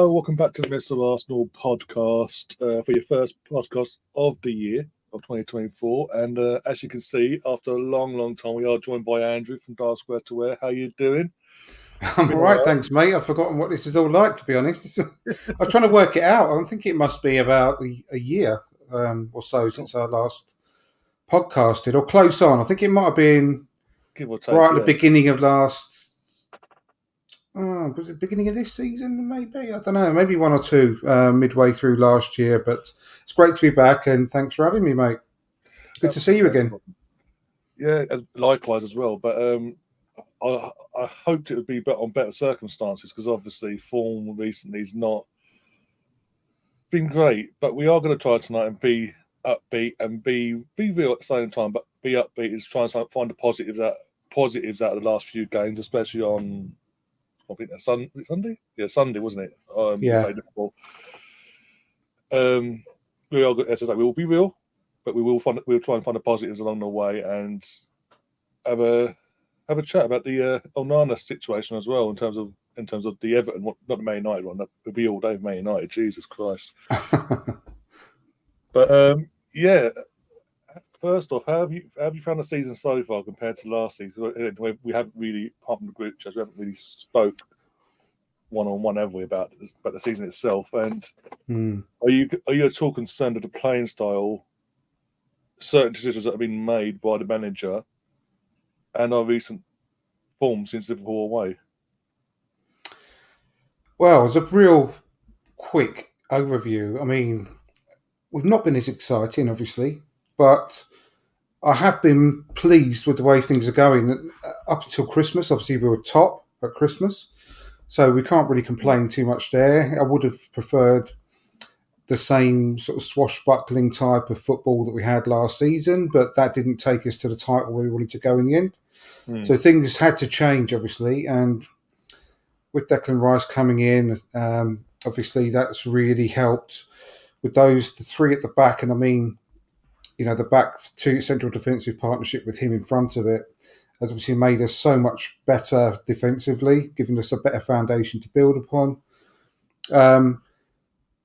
Hello, welcome back to the Mr. Arsenal podcast for your first podcast of the year of 2024. And as you can see, after a long time, we are joined by Andrew from Dial Square to Wear. How you doing? I'm all right, thanks, mate. I've forgotten what this is all like, to be honest. I was trying to work it out. I think it must be about a year or so since our last podcasted, or close on. I think it might have been Give or take, right at the beginning of last... was it beginning of this season, maybe? I don't know. Maybe one or two midway through last year. But it's great to be back, and thanks for having me, mate. Good to see you again. Yeah, likewise as well. But I hoped it would be on better circumstances because obviously form recently has not been great. But we are going to try tonight and be upbeat and be real at the same time. But be upbeat is try and find the positives out of the last few games, especially on... I think that's Sunday? Yeah, Sunday, wasn't it? Yeah. We are good. As I say, we will be real, but we'll try and find the positives along the way and have a chat about the Onana situation as well in terms of the Everton, not the Man United one. That would be all day Man United. Jesus Christ. But yeah. First off, how have you found the season so far compared to last season? We haven't really, apart from the group chat, we haven't really spoke one-on-one, have we, about the season itself? And are you at all concerned with the playing style, certain decisions that have been made by the manager, and our recent form since Liverpool away? Well, as a real quick overview, I mean, we've not been as exciting, obviously, but I have been pleased with the way things are going up until Christmas. Obviously, we were top at Christmas, so we can't really complain too much there. I would have preferred the same sort of swashbuckling type of football that we had last season, but that didn't take us to the title where we wanted to go in the end. So things had to change, obviously, and with Declan Rice coming in, obviously that's really helped with the three at the back, and I mean, you know, the back two central defensive partnership with him in front of it has obviously made us so much better defensively, giving us a better foundation to build upon. But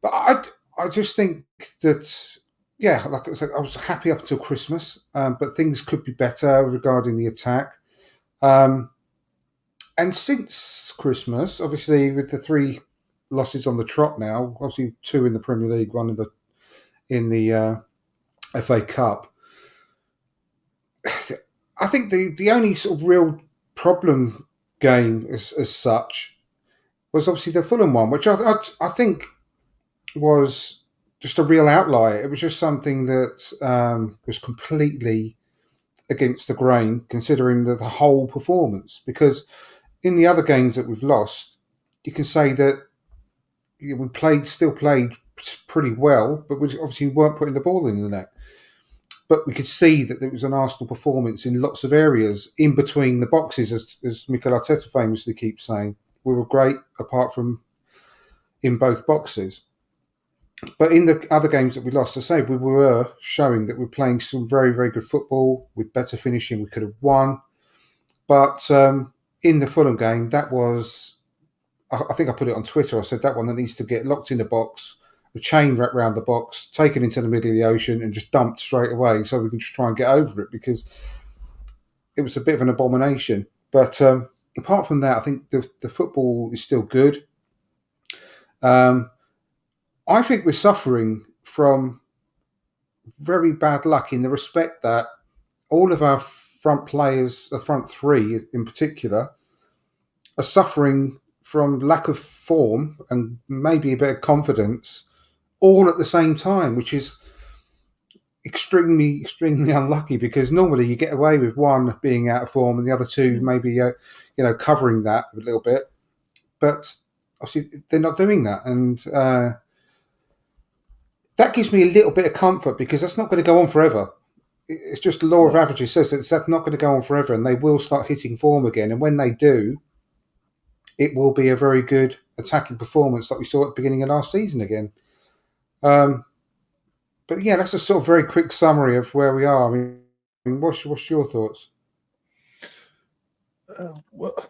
I just think that, yeah, like I said, I was happy up until Christmas, but things could be better regarding the attack. And since Christmas, obviously with the 3 losses on the trot now, obviously 2 in the Premier League, 1 in the FA Cup. I think the only sort of real problem game as such was obviously the Fulham one, which I think was just a real outlier. It was just something that was completely against the grain, considering the whole performance. Because in the other games that we've lost, you can say that we still played pretty well, but we obviously weren't putting the ball in the net. But we could see that there was an Arsenal performance in lots of areas in between the boxes, as Mikel Arteta famously keeps saying. We were great apart from in both boxes. But in the other games that we lost, I say we were showing that we're playing some very, very good football with better finishing. We could have won. But in the Fulham game, that was, I think I put it on Twitter, I said that one that needs to get locked in a box, a chain wrapped around the box, taken into the middle of the ocean and just dumped straight away so we can just try and get over it, because it was a bit of an abomination. But apart from that, I think the football is still good. I think we're suffering from very bad luck in the respect that all of our front players, the front 3 in particular, are suffering from lack of form and maybe a bit of confidence all at the same time, which is extremely, extremely unlucky, because normally you get away with one being out of form and the other 2 maybe covering that a little bit. But obviously they're not doing that, and that gives me a little bit of comfort, because that's not going to go on forever. It's just the law of averages says that that's not going to go on forever, and they will start hitting form again. And when they do, it will be a very good attacking performance like we saw at the beginning of last season again. But yeah, that's a sort of very quick summary of where we are. I mean, what's your thoughts? Well,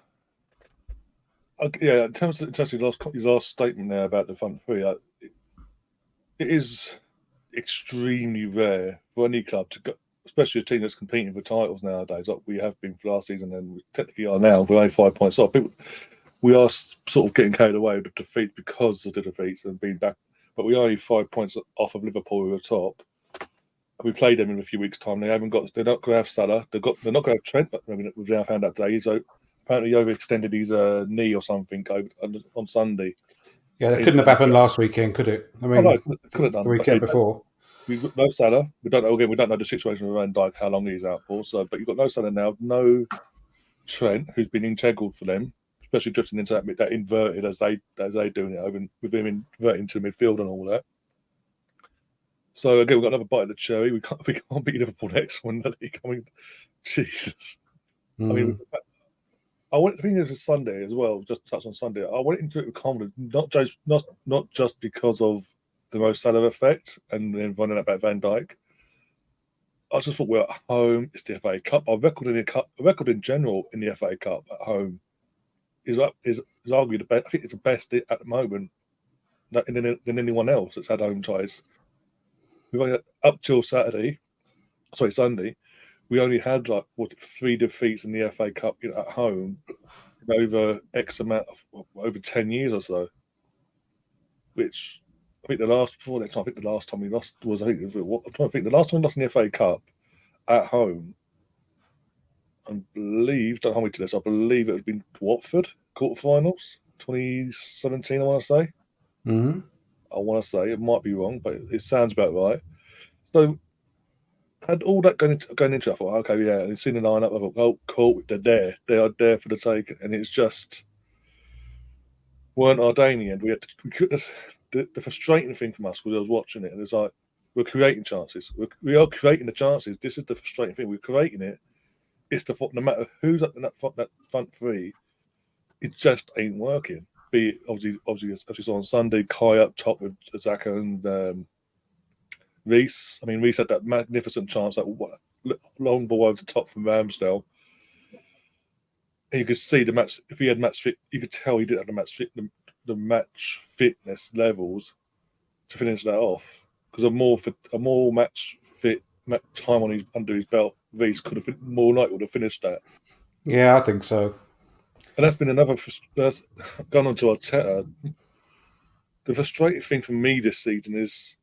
Yeah, in terms of your last statement there about the front three, it is extremely rare for any club to go, especially a team that's competing for titles nowadays, like we have been for last season and we technically are now. We're only 5 points off. We are sort of getting carried away with the defeat because of the defeats and being back, but we are only 5 points off of Liverpool who are top. We played them in a few weeks' time. They're not going to have Salah. They're not going to have Trent, but we've now found out today. So apparently, he overextended his knee or something on Sunday. Yeah, that couldn't have happened last weekend, could it? I Oh no, mean, it could have it's the done. weekend before. We've got no Salah. We don't know. Again, we don't know the situation with Van Dijk, how long he's out for. So, but you've got no Salah now, no Trent, who's been integral for them, especially drifting into that inverted as they doing it over with him inverting to midfield and all that. So again, we've got another bite of the cherry. We can't beat Liverpool next one. I mean, Jesus. I mean, I went. I think it was a Sunday as well. Just touch on Sunday. I went into it with confidence, not just because of the Mo Salah effect and then finding out about Van Dijk. I just thought we're at home. It's the FA Cup. Our record in general in the FA Cup at home is arguably the best. I think it's the best at the moment than anyone else that's had home ties. We've only up till Sunday. We only had 3 defeats in the FA Cup at home in over X amount of over 10 years or so. Which I think the last time we lost was I'm trying to think the last time we lost in the FA Cup at home. I believe don't hold me to this. I believe it had been Watford quarterfinals 2017. I want to say. Mm-hmm. I want to say it might be wrong, but it sounds about right. So, had all that going into it, I thought, okay, yeah, and seen the lineup, I thought, oh, cool, they're there. They are there for the take. And it's just weren't our day in the end. The frustrating thing from us was I was watching it, and it's like, we're creating chances. We are creating the chances. This is the frustrating thing. We're creating it. It's no matter who's up in that front three, it just ain't working. Be it obviously as we saw on Sunday, Kai up top with Xhaka and Reiss. I mean, Reiss had that magnificent chance, that long ball over the top from Ramsdale. And you could see the match. If he had match fit, you could tell he didn't have the match fitness levels to finish that off. Because a more match fit time under his belt, Reiss could have more likely would have finished that. Yeah, I think so. And that's been another. That's gone on to Arteta. The frustrating thing for me this season is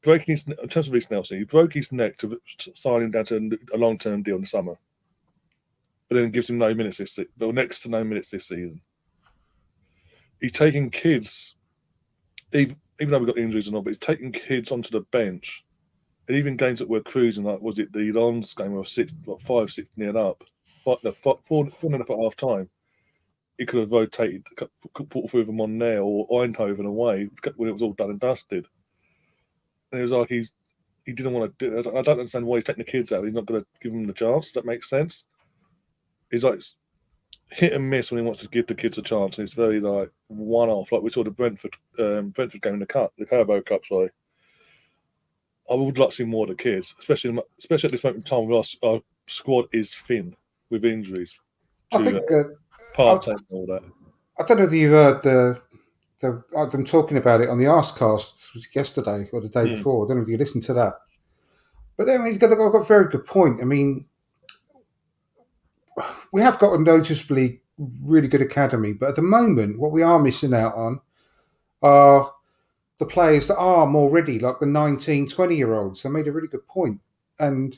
breaking his. In terms of Reiss Nelson, he broke his neck to sign him down to a long-term deal in the summer, but then gives him no minutes next to no minutes this season. He's taking kids, even though we've got injuries and all, but he's taking kids onto the bench. And even games that we're cruising, like was it the Lons game where 5-6 near up, 4-0 up at half time. He could have rotated, put through them on there or Eindhoven away when it was all done and dusted. And it was like he didn't want to do it. I don't understand why he's taking the kids out. He's not going to give them the chance. Does that make sense? He's like hit and miss when he wants to give the kids a chance. And it's very like one-off, like we saw the Brentford game in the Carabao Cup. Sorry, I would like to see more of the kids, especially at this moment in time. Our squad is thin with injuries. I think Partey and all that. I don't know if you heard them talking about it on the Arsecast yesterday or the day before. I don't know if you listened to that. But I mean, they've got a very good point. I mean, we have got a noticeably really good academy, but at the moment, what we are missing out on are the players that are more ready, like the 19, 20-year-olds. They made a really good point. And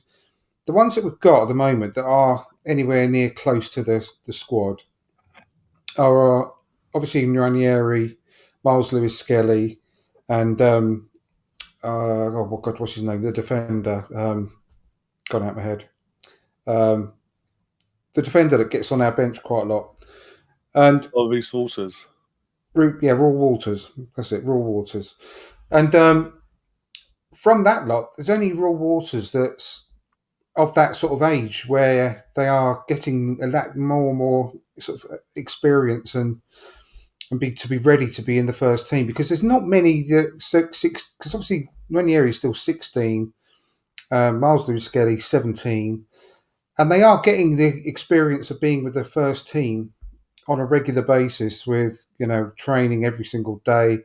the ones that we've got at the moment that are anywhere near close to the squad are obviously Ranieri, Miles Lewis-Skelly, and what's his name? The defender, gone out of my head. The defender that gets on our bench quite a lot, and Reece Walters. Raw Walters. That's it, Raw Walters. And from that lot, there's only Raw Walters that's of that sort of age where they are getting a lot more sort of experience and to be ready to be in the first team, because there's not many because obviously Ranieri is still 16, Miles Lewis-Skelly 17, and they are getting the experience of being with the first team on a regular basis with, training every single day,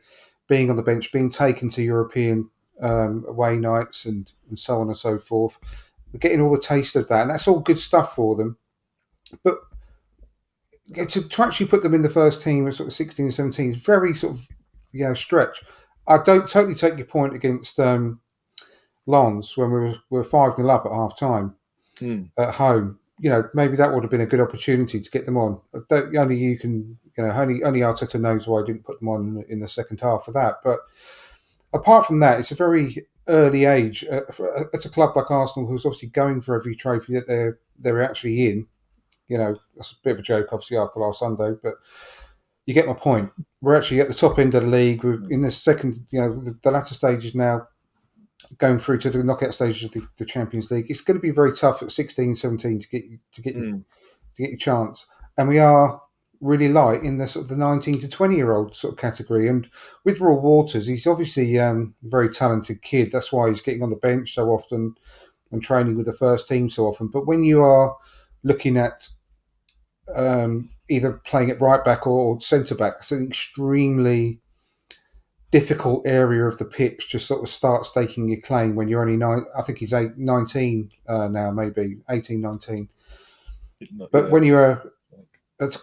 being on the bench, being taken to European away nights and so on and so forth. They're getting all the taste of that, and that's all good stuff for them. But to actually put them in the first team at sort of 16, 17 is very sort of, stretch. I don't totally take your point against Lens when we were 5-0 up at half time at home. Maybe that would have been a good opportunity to get them on. Only you can, only Arteta knows why I didn't put them on in the second half for that. But apart from that, it's a very early age. It's a club like Arsenal who's obviously going for every trophy that they're actually in. That's a bit of a joke, obviously, after last Sunday, but you get my point. We're actually at the top end of the league. We're in the second, the latter stages now, going through to the knockout stages of the Champions League. It's going to be very tough at 16, 17 to get your chance. And we are really light in the sort of the 19 to 20-year-old sort of category. And with Raw Waters, he's obviously a very talented kid. That's why he's getting on the bench so often and training with the first team so often. But when you are looking at either playing at right back or centre back, it's an extremely difficult area of the pitch to sort of start staking your claim when you're only I think he's 19 now, maybe 18, 19. But when you're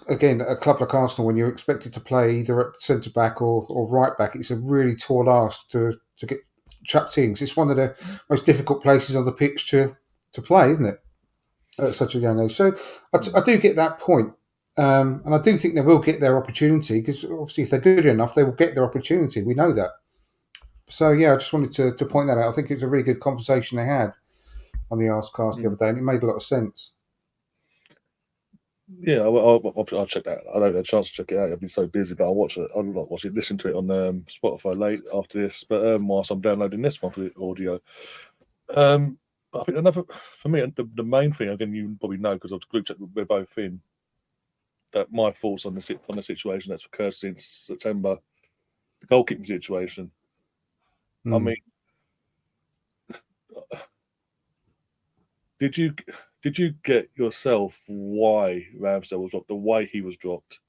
again a club like Arsenal, when you're expected to play either at centre back or right back, it's a really tall ask to get chucked in, because it's one of the most difficult places on the pitch to play, isn't it, at such a young age? So I do get that point. And I do think they will get their opportunity, because obviously if they're good enough, they will get their opportunity. We know that. So, I just wanted to point that out. I think it was a really good conversation they had on the Arsecast the other day, and it made a lot of sense. Yeah, I'll check that out. I don't have a chance to check it out. I've been so busy, but I'll watch it. I'll not watch it, listen to it on Spotify late after this. But whilst I'm downloading this one for the audio. I think for me, the main thing, again, you probably know because of the group chat we're both in, that my thoughts on the situation that's occurred since September, the goalkeeping situation. I mean, did you get yourself why Ramsdale was dropped the way he was dropped?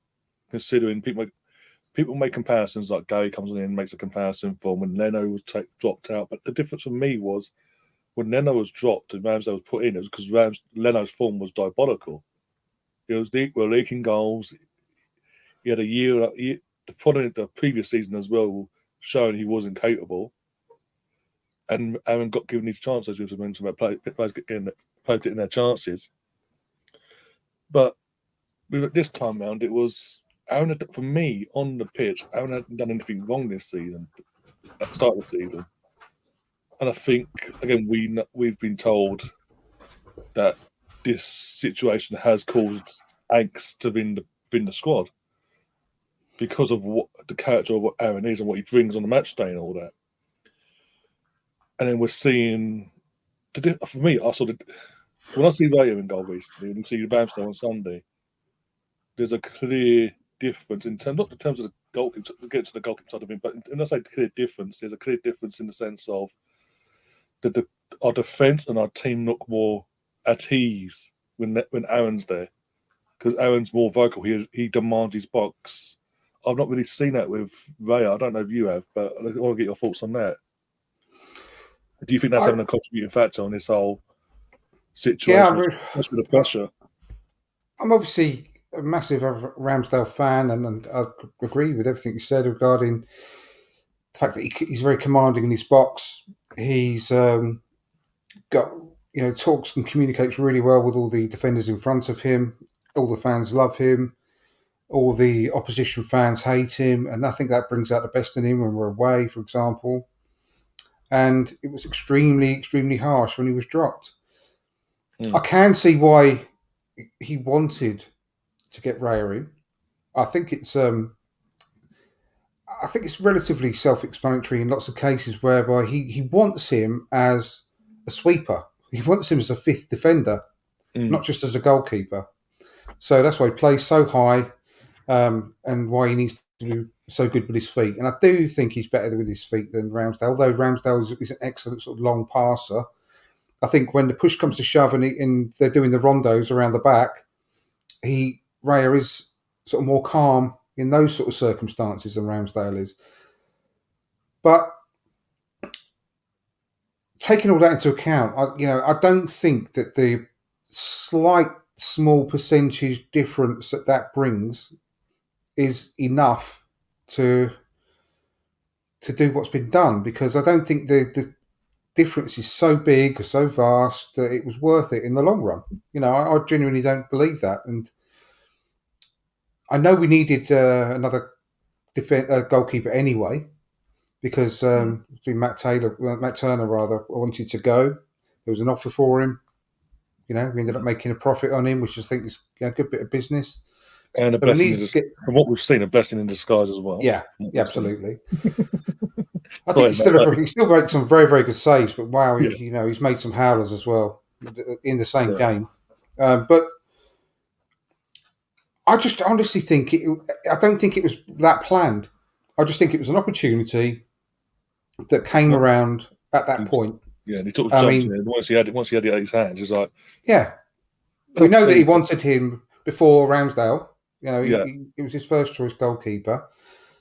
Considering people make comparisons, like Gary comes in and makes a comparison from when Leno was dropped out, but the difference for me was when Leno was dropped and Ramsdale was put in, it was because Leno's form was diabolical. It was we're leaking goals. He had a year, the previous season as well, showing he wasn't capable. And Aaron got given his chances, as we mentioned about players getting their chances. But this time round, it was Aaron. For me, on the pitch, Aaron hadn't done anything wrong this season at the start of the season. And I think, again, we've been told that this situation has caused angst within the squad because of what the character of what Aaron is and what he brings on the match day and all that. And then we're seeing, for me, when I see Raya in goal recently, and you see Ramsdale on Sunday, there's a clear difference not in terms of the goalkeeper, get to the goalkeeper side of it, but when I say clear difference, there's a clear difference in the sense of our defence and our team look more at ease when Aaron's there, because Aaron's more vocal. He demands his box. I've not really seen that with Raya. I don't know if you have, but I want to get your thoughts on that. Do you think that's having a contributing factor on this whole situation? Yeah, with the pressure. I'm obviously a massive Ramsdale fan, and I agree with everything you said regarding the fact that he's very commanding in his box. He's got talks and communicates really well with all the defenders in front of him. All the fans love him. All the opposition fans hate him, and I think that brings out the best in him when we're away, for example. And it was extremely, extremely harsh when he was dropped. I can see why he wanted to get Raya in. I think it's relatively self-explanatory in lots of cases whereby he wants him as a sweeper. He wants him as a fifth defender, not just as a goalkeeper. So that's why he plays so high, and why he needs to be so good with his feet. And I do think he's better with his feet than Ramsdale, although Ramsdale is an excellent sort of long passer. I think when the push comes to shove and they're doing the rondos around the back, Raya is sort of more calm in those sort of circumstances than Ramsdale is. But taking all that into account, I don't think that the slight small percentage difference that brings is enough to do what's been done, because I don't think the difference is so big or so vast that it was worth it in the long run. I genuinely don't believe that, and I know we needed another goalkeeper anyway, because Matt Turner rather wanted to go. There was an offer for him. We ended up making a profit on him, which I think is a good bit of business. And from what we've seen, a blessing in disguise as well. Yeah, absolutely. I think he still makes some very, very good saves, but wow, he's made some howlers as well in the same game. But I just honestly think I don't think it was that planned. I just think it was an opportunity that came around at that point. Yeah, and he took jumps in it. Once he had it in his hands, he's like, yeah. We know that he wanted him before Ramsdale. He was his first choice goalkeeper.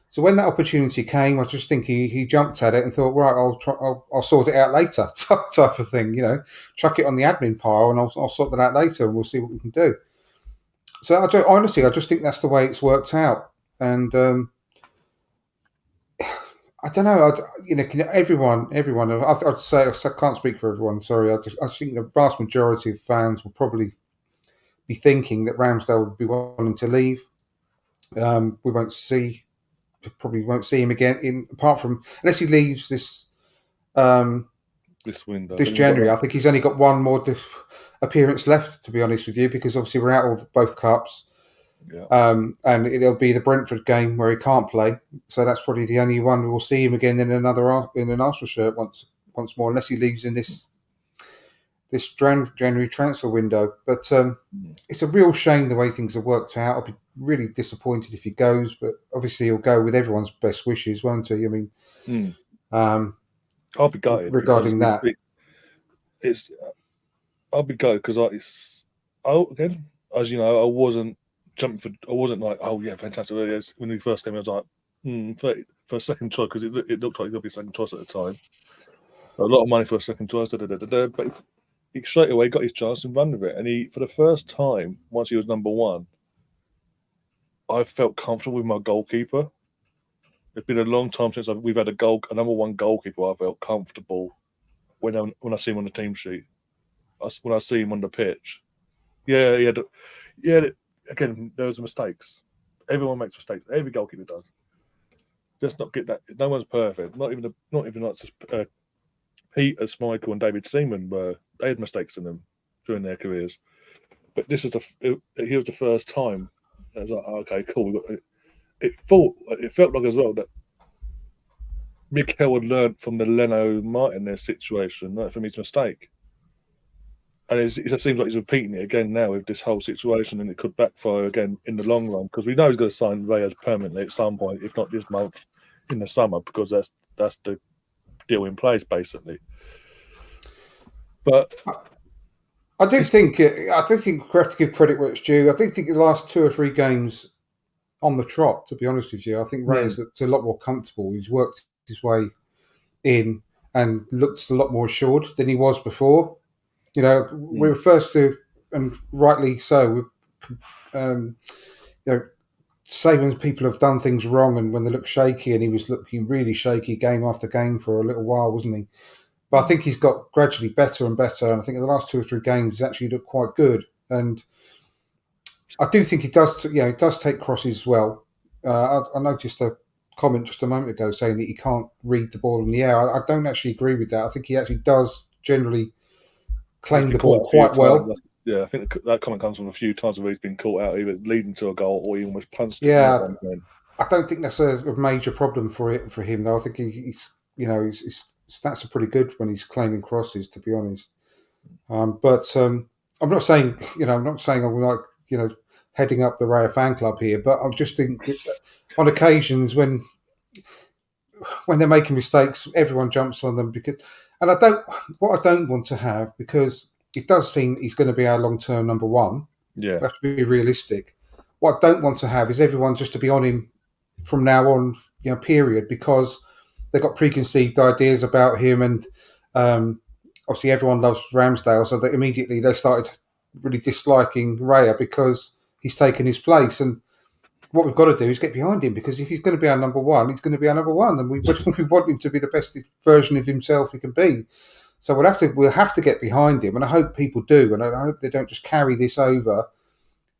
So when that opportunity came, I just think he jumped at it and thought, right, I'll sort it out later, type of thing. Chuck it on the admin pile and I'll sort that out later, and we'll see what we can do. So honestly, I just think that's the way it's worked out, and I don't know. Everyone. I'd say I can't speak for everyone. Sorry, I think the vast majority of fans will probably be thinking that Ramsdale would be wanting to leave. We probably won't see him again. Apart from unless he leaves this window, this January. I think he's only got one more appearance left, to be honest with you, because obviously we're out of both cups. Yeah. And it'll be the Brentford game where he can't play, so that's probably the only one we'll see him again in an Arsenal shirt once more, unless he leaves in this January transfer window. But it's a real shame the way things have worked out. I'll be really disappointed if he goes, but obviously he'll go with everyone's best wishes, won't he? I mean, I'll be gutted regarding that. I'll be gutted because again, as you know, I wasn't like, oh yeah, fantastic. When he first came, I was like, for a second choice, because it looked like he could be a second choice at the time. A lot of money for a second choice, but he straight away got his chance and ran with it. And he, for the first time, once he was number one, I felt comfortable with my goalkeeper. It's been a long time since we've had a number one goalkeeper. I felt comfortable when I see him on the team sheet. When I see him on the pitch, yeah. Again, there was mistakes. Everyone makes mistakes. Every goalkeeper does. Just not get that. No one's perfect. Not even like Peter Schmeichel and David Seaman they had mistakes in them during their careers. But he was the first time. I was like, okay, cool. It felt like as well that Mikel had learnt from the Leno Martinez situation, not from his mistake. And it just seems like he's repeating it again now with this whole situation, and it could backfire again in the long run, because we know he's going to sign Reyes permanently at some point, if not this month, in the summer, because that's the deal in place, basically. But I do think we have to give credit where it's due. I do think the last 2 or 3 games on the trot, to be honest with you, I think Reyes looks a lot more comfortable. He's worked his way in and looks a lot more assured than he was before. We were first to, and rightly so, say when people have done things wrong and when they look shaky, and he was looking really shaky game after game for a little while, wasn't he? But I think he's got gradually better and better, and I think in the last 2 or 3 games he's actually looked quite good. And I do think he does take crosses well. I noticed a comment just a moment ago saying that he can't read the ball in the air. I don't actually agree with that. I think he actually does generally claim the ball quite well. Yeah, I think that comment comes from a few times where he's been caught out, either leading to a goal or he almost punched it. Yeah, I don't think that's a major problem for him, though. I think his stats are pretty good when he's claiming crosses, to be honest. But I'm not saying I'm like heading up the Raya fan club here, but I just think on occasions when they're making mistakes, everyone jumps on them and I don't want to have, because it does seem he's going to be our long-term number one. Yeah, we have to be realistic. what I don't want to have is everyone just to be on him from now on, period, because they've got preconceived ideas about him, and obviously everyone loves Ramsdale, so that immediately they started really disliking Raya because he's taken his place. And what we've got to do is get behind him, because if he's going to be our number one, he's going to be our number one, and we want him to be the best version of himself he can be. So we'll have to get behind him, and I hope people do, and I hope they don't just carry this over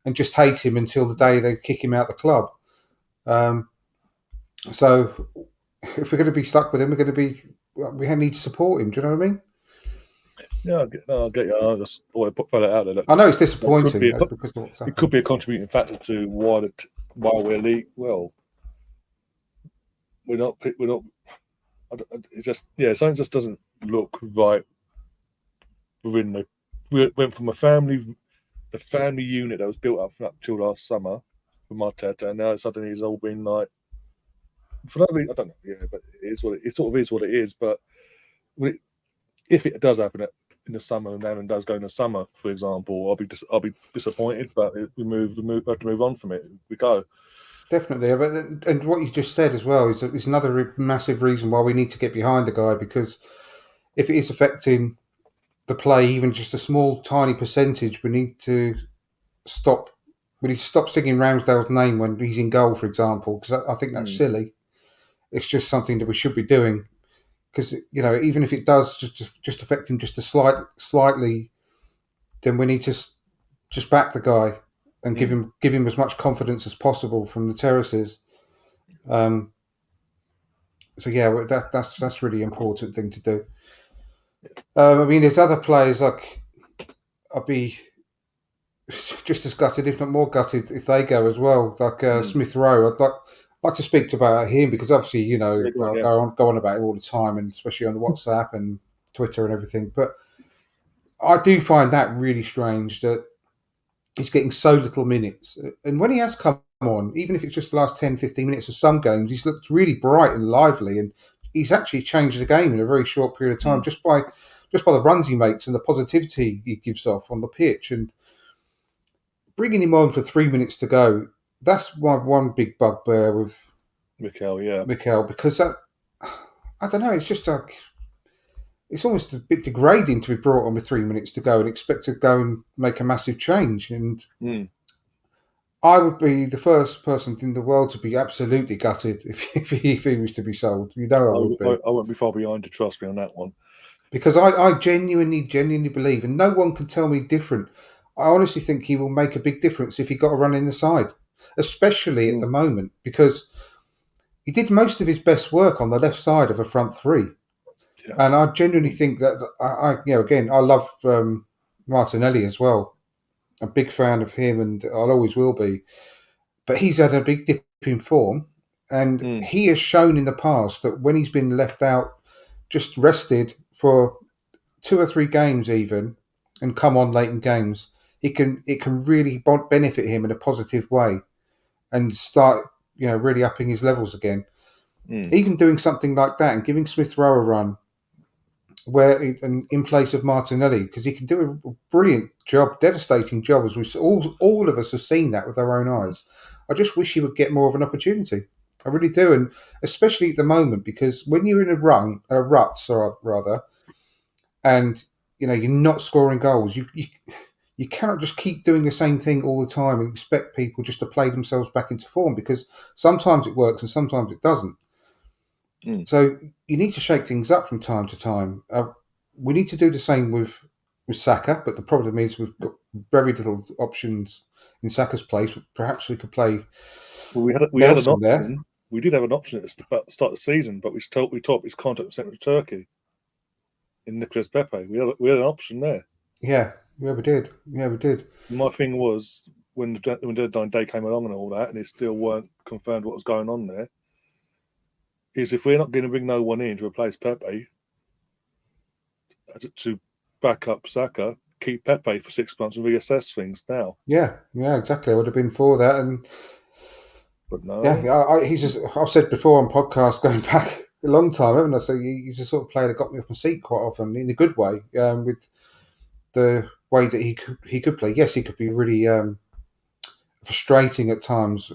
and just hate him until the day they kick him out the club. So if we're going to be stuck with him, we need to support him. Do you know what I mean? Yeah, I get you. I just want to put that out there. Look, I know it's disappointing. It could be a contributing factor to why we're league. Well, we're not. It just something just doesn't look right. We went from the family unit that was built up till last summer with Arteta, and now suddenly it's all been like. For that reason, I don't know. Yeah, but it sort of is what it is. But if it does happen in the summer, and Aaron does go in the summer, for example, I'll be disappointed. But we have to move on from it. We go. Definitely, and what you just said as well is another massive reason why we need to get behind the guy, because if it is affecting the play, even just a small, tiny percentage, we need to stop. We need to stop singing Ramsdale's name when he's in goal, for example, because I think that's silly. It's just something that we should be doing, because even if it does just affect him just slightly, then we need to just back the guy and give him as much confidence as possible from the terraces. So yeah, that's really important thing to do. I mean, there's other players like I'd be just as gutted, if not more gutted, if they go as well. Like Smith-Rowe, I'd like to speak about him, because obviously I go on about it all the time, and especially on the WhatsApp and Twitter and everything. But I do find that really strange that he's getting so little minutes. And when he has come on, even if it's just the last 10, 15 minutes of some games, he's looked really bright and lively, and he's actually changed the game in a very short period of time just by the runs he makes and the positivity he gives off on the pitch. And bringing him on for 3 minutes to go, that's my one big bugbear with Mikel, because I don't know, it's just like it's almost a bit degrading to be brought on with 3 minutes to go and expect to go and make a massive change. And I would be the first person in the world to be absolutely gutted if he was to be sold. I would be. I won't be far behind you, trust me on that one. Because I genuinely believe, and no one can tell me different, I honestly think he will make a big difference if he got a run in the side, especially at the moment, because he did most of his best work on the left side of a front three. Yeah. And I genuinely think that I love Martinelli as well. I'm a big fan of him, and I'll always will be. But he's had a big dip in form, and he has shown in the past that when he's been left out, just rested for 2 or 3 games even, and come on late in games, it can really benefit him in a positive way, and start really upping his levels again. Even doing something like that and giving Smith-Rowe a run, in place of Martinelli, because he can do a brilliant job, devastating job, as we all of us have seen that with our own eyes. I just wish he would get more of an opportunity. I really do, and especially at the moment, because when you're in a rut, and you're not scoring goals, you cannot just keep doing the same thing all the time and expect people just to play themselves back into form, because sometimes it works and sometimes it doesn't. So you need to shake things up from time to time. We need to do the same with Saka, but the problem is we've got very little options in Saka's place. Perhaps we could play. Well, we had an option there. We did have an option at the start of the season, but we told his contract was sent to Turkey. In Nicolas Pepe, we had an option there. Yeah, we did. My thing was when the deadline day came along and all that, and it still weren't confirmed what was going on there. Is if we're not going to bring no one in to replace Pepe to back up Saka, keep Pepe for 6 months and reassess things now. Yeah, exactly. I would have been for that, but no. Yeah, I've said before on podcasts going back a long time, haven't I? So he's a sort of player that got me off my seat quite often in a good way, with the way that he could play. Yes, he could be really frustrating at times,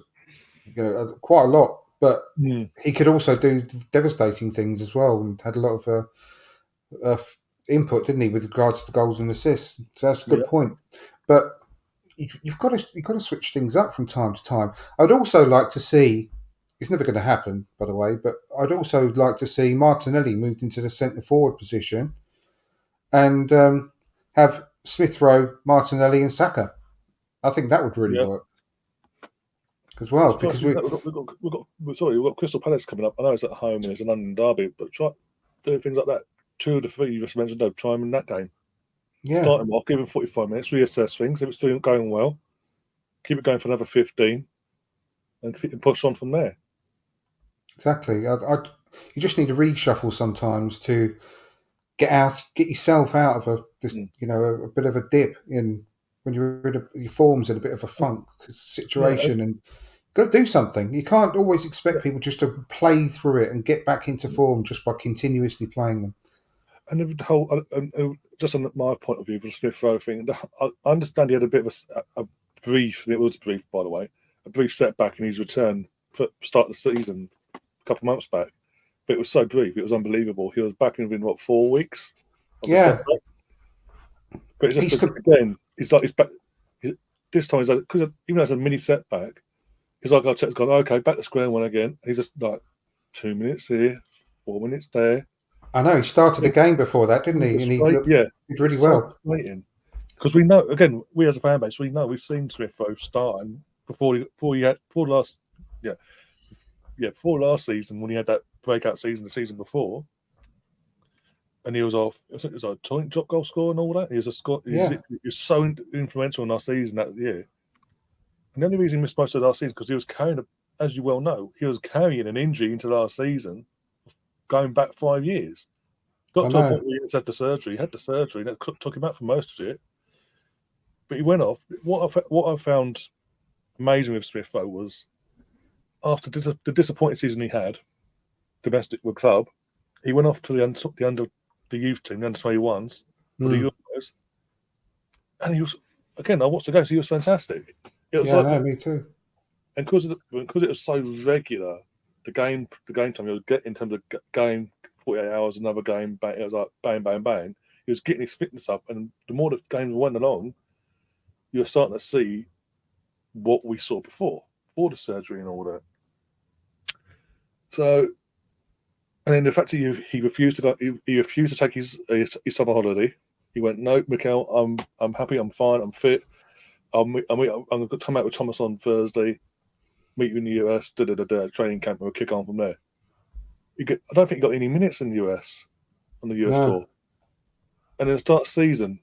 quite a lot. But Mm. he could also do devastating things as well, and had a lot of input, didn't he, with regards to goals and assists? So that's a good point. But you've got to switch things up from time to time. I'd also like to see. It's never going to happen, by the way. But I'd also like to see Martinelli moved into the centre forward position, and have Smith-Rowe, Martinelli, and Saka. I think that would really work as well, because we've got Crystal Palace coming up. I know it's at home and it's an London derby, but try doing things like that. 2 of the 3 you just mentioned, try them in that game. Yeah, Start them off, give them 45 minutes, reassess things. If it's still going well, keep it going for another 15, and push on from there. exactly. You just need a reshuffle sometimes to get yourself out of a bit of a dip in when your form's in a bit of a funk situation, and got to do something. You can't always expect people just to play through it and get back into form just by continuously playing them. And the whole, just on my point of view, for the Smith-Rowe thing, I understand he had a bit of a brief, it was brief, by the way, a brief setback in his return for start of the season a couple of months back. But it was so brief, it was unbelievable. He was back in within, 4 weeks of the setback. But it's just, again, he's back. This time, because even as a mini setback, it's like our check's gone, okay, back to square one again. And he's just like 2 minutes here, 4 minutes there. I know, he started the game before that, didn't he? And he did really well. Because we know, again, we as a fan base, we've seen Smith-Rowe starting before last season, when he had that breakout season the season before. And he was off. I think it was a joint drop goal scorer and all that. He was so influential in our season that year. And the only reason he missed most of last season because he was carrying, as you well know, an injury into last season, going back 5 years. Got to a point where he had the surgery. And that took him out for most of it. But he went off. What I found amazing with Smith-Rowe was, after the disappointing season he had, domestic with club, he went off to the youth team, the under 21s, for the Euros, and he was, again, I watched the games. He was fantastic. It was me too. And because it was so regular, the game time, he was getting, in terms of game, 48 hours, another game, bang, it was like bang, bang, bang. He was getting his fitness up, and the more the games went along, you're starting to see what we saw before the surgery and all that. So, and then the fact that he refused to go, he refused to take his summer holiday. He went, no, Mikel, I'm happy, I'm fine, I'm fit. I'm going to come out with Thomas on Thursday, meet you in the US, training camp, and we'll kick on from there. I don't think he got any minutes in the US, on the US tour. And then the start of the season,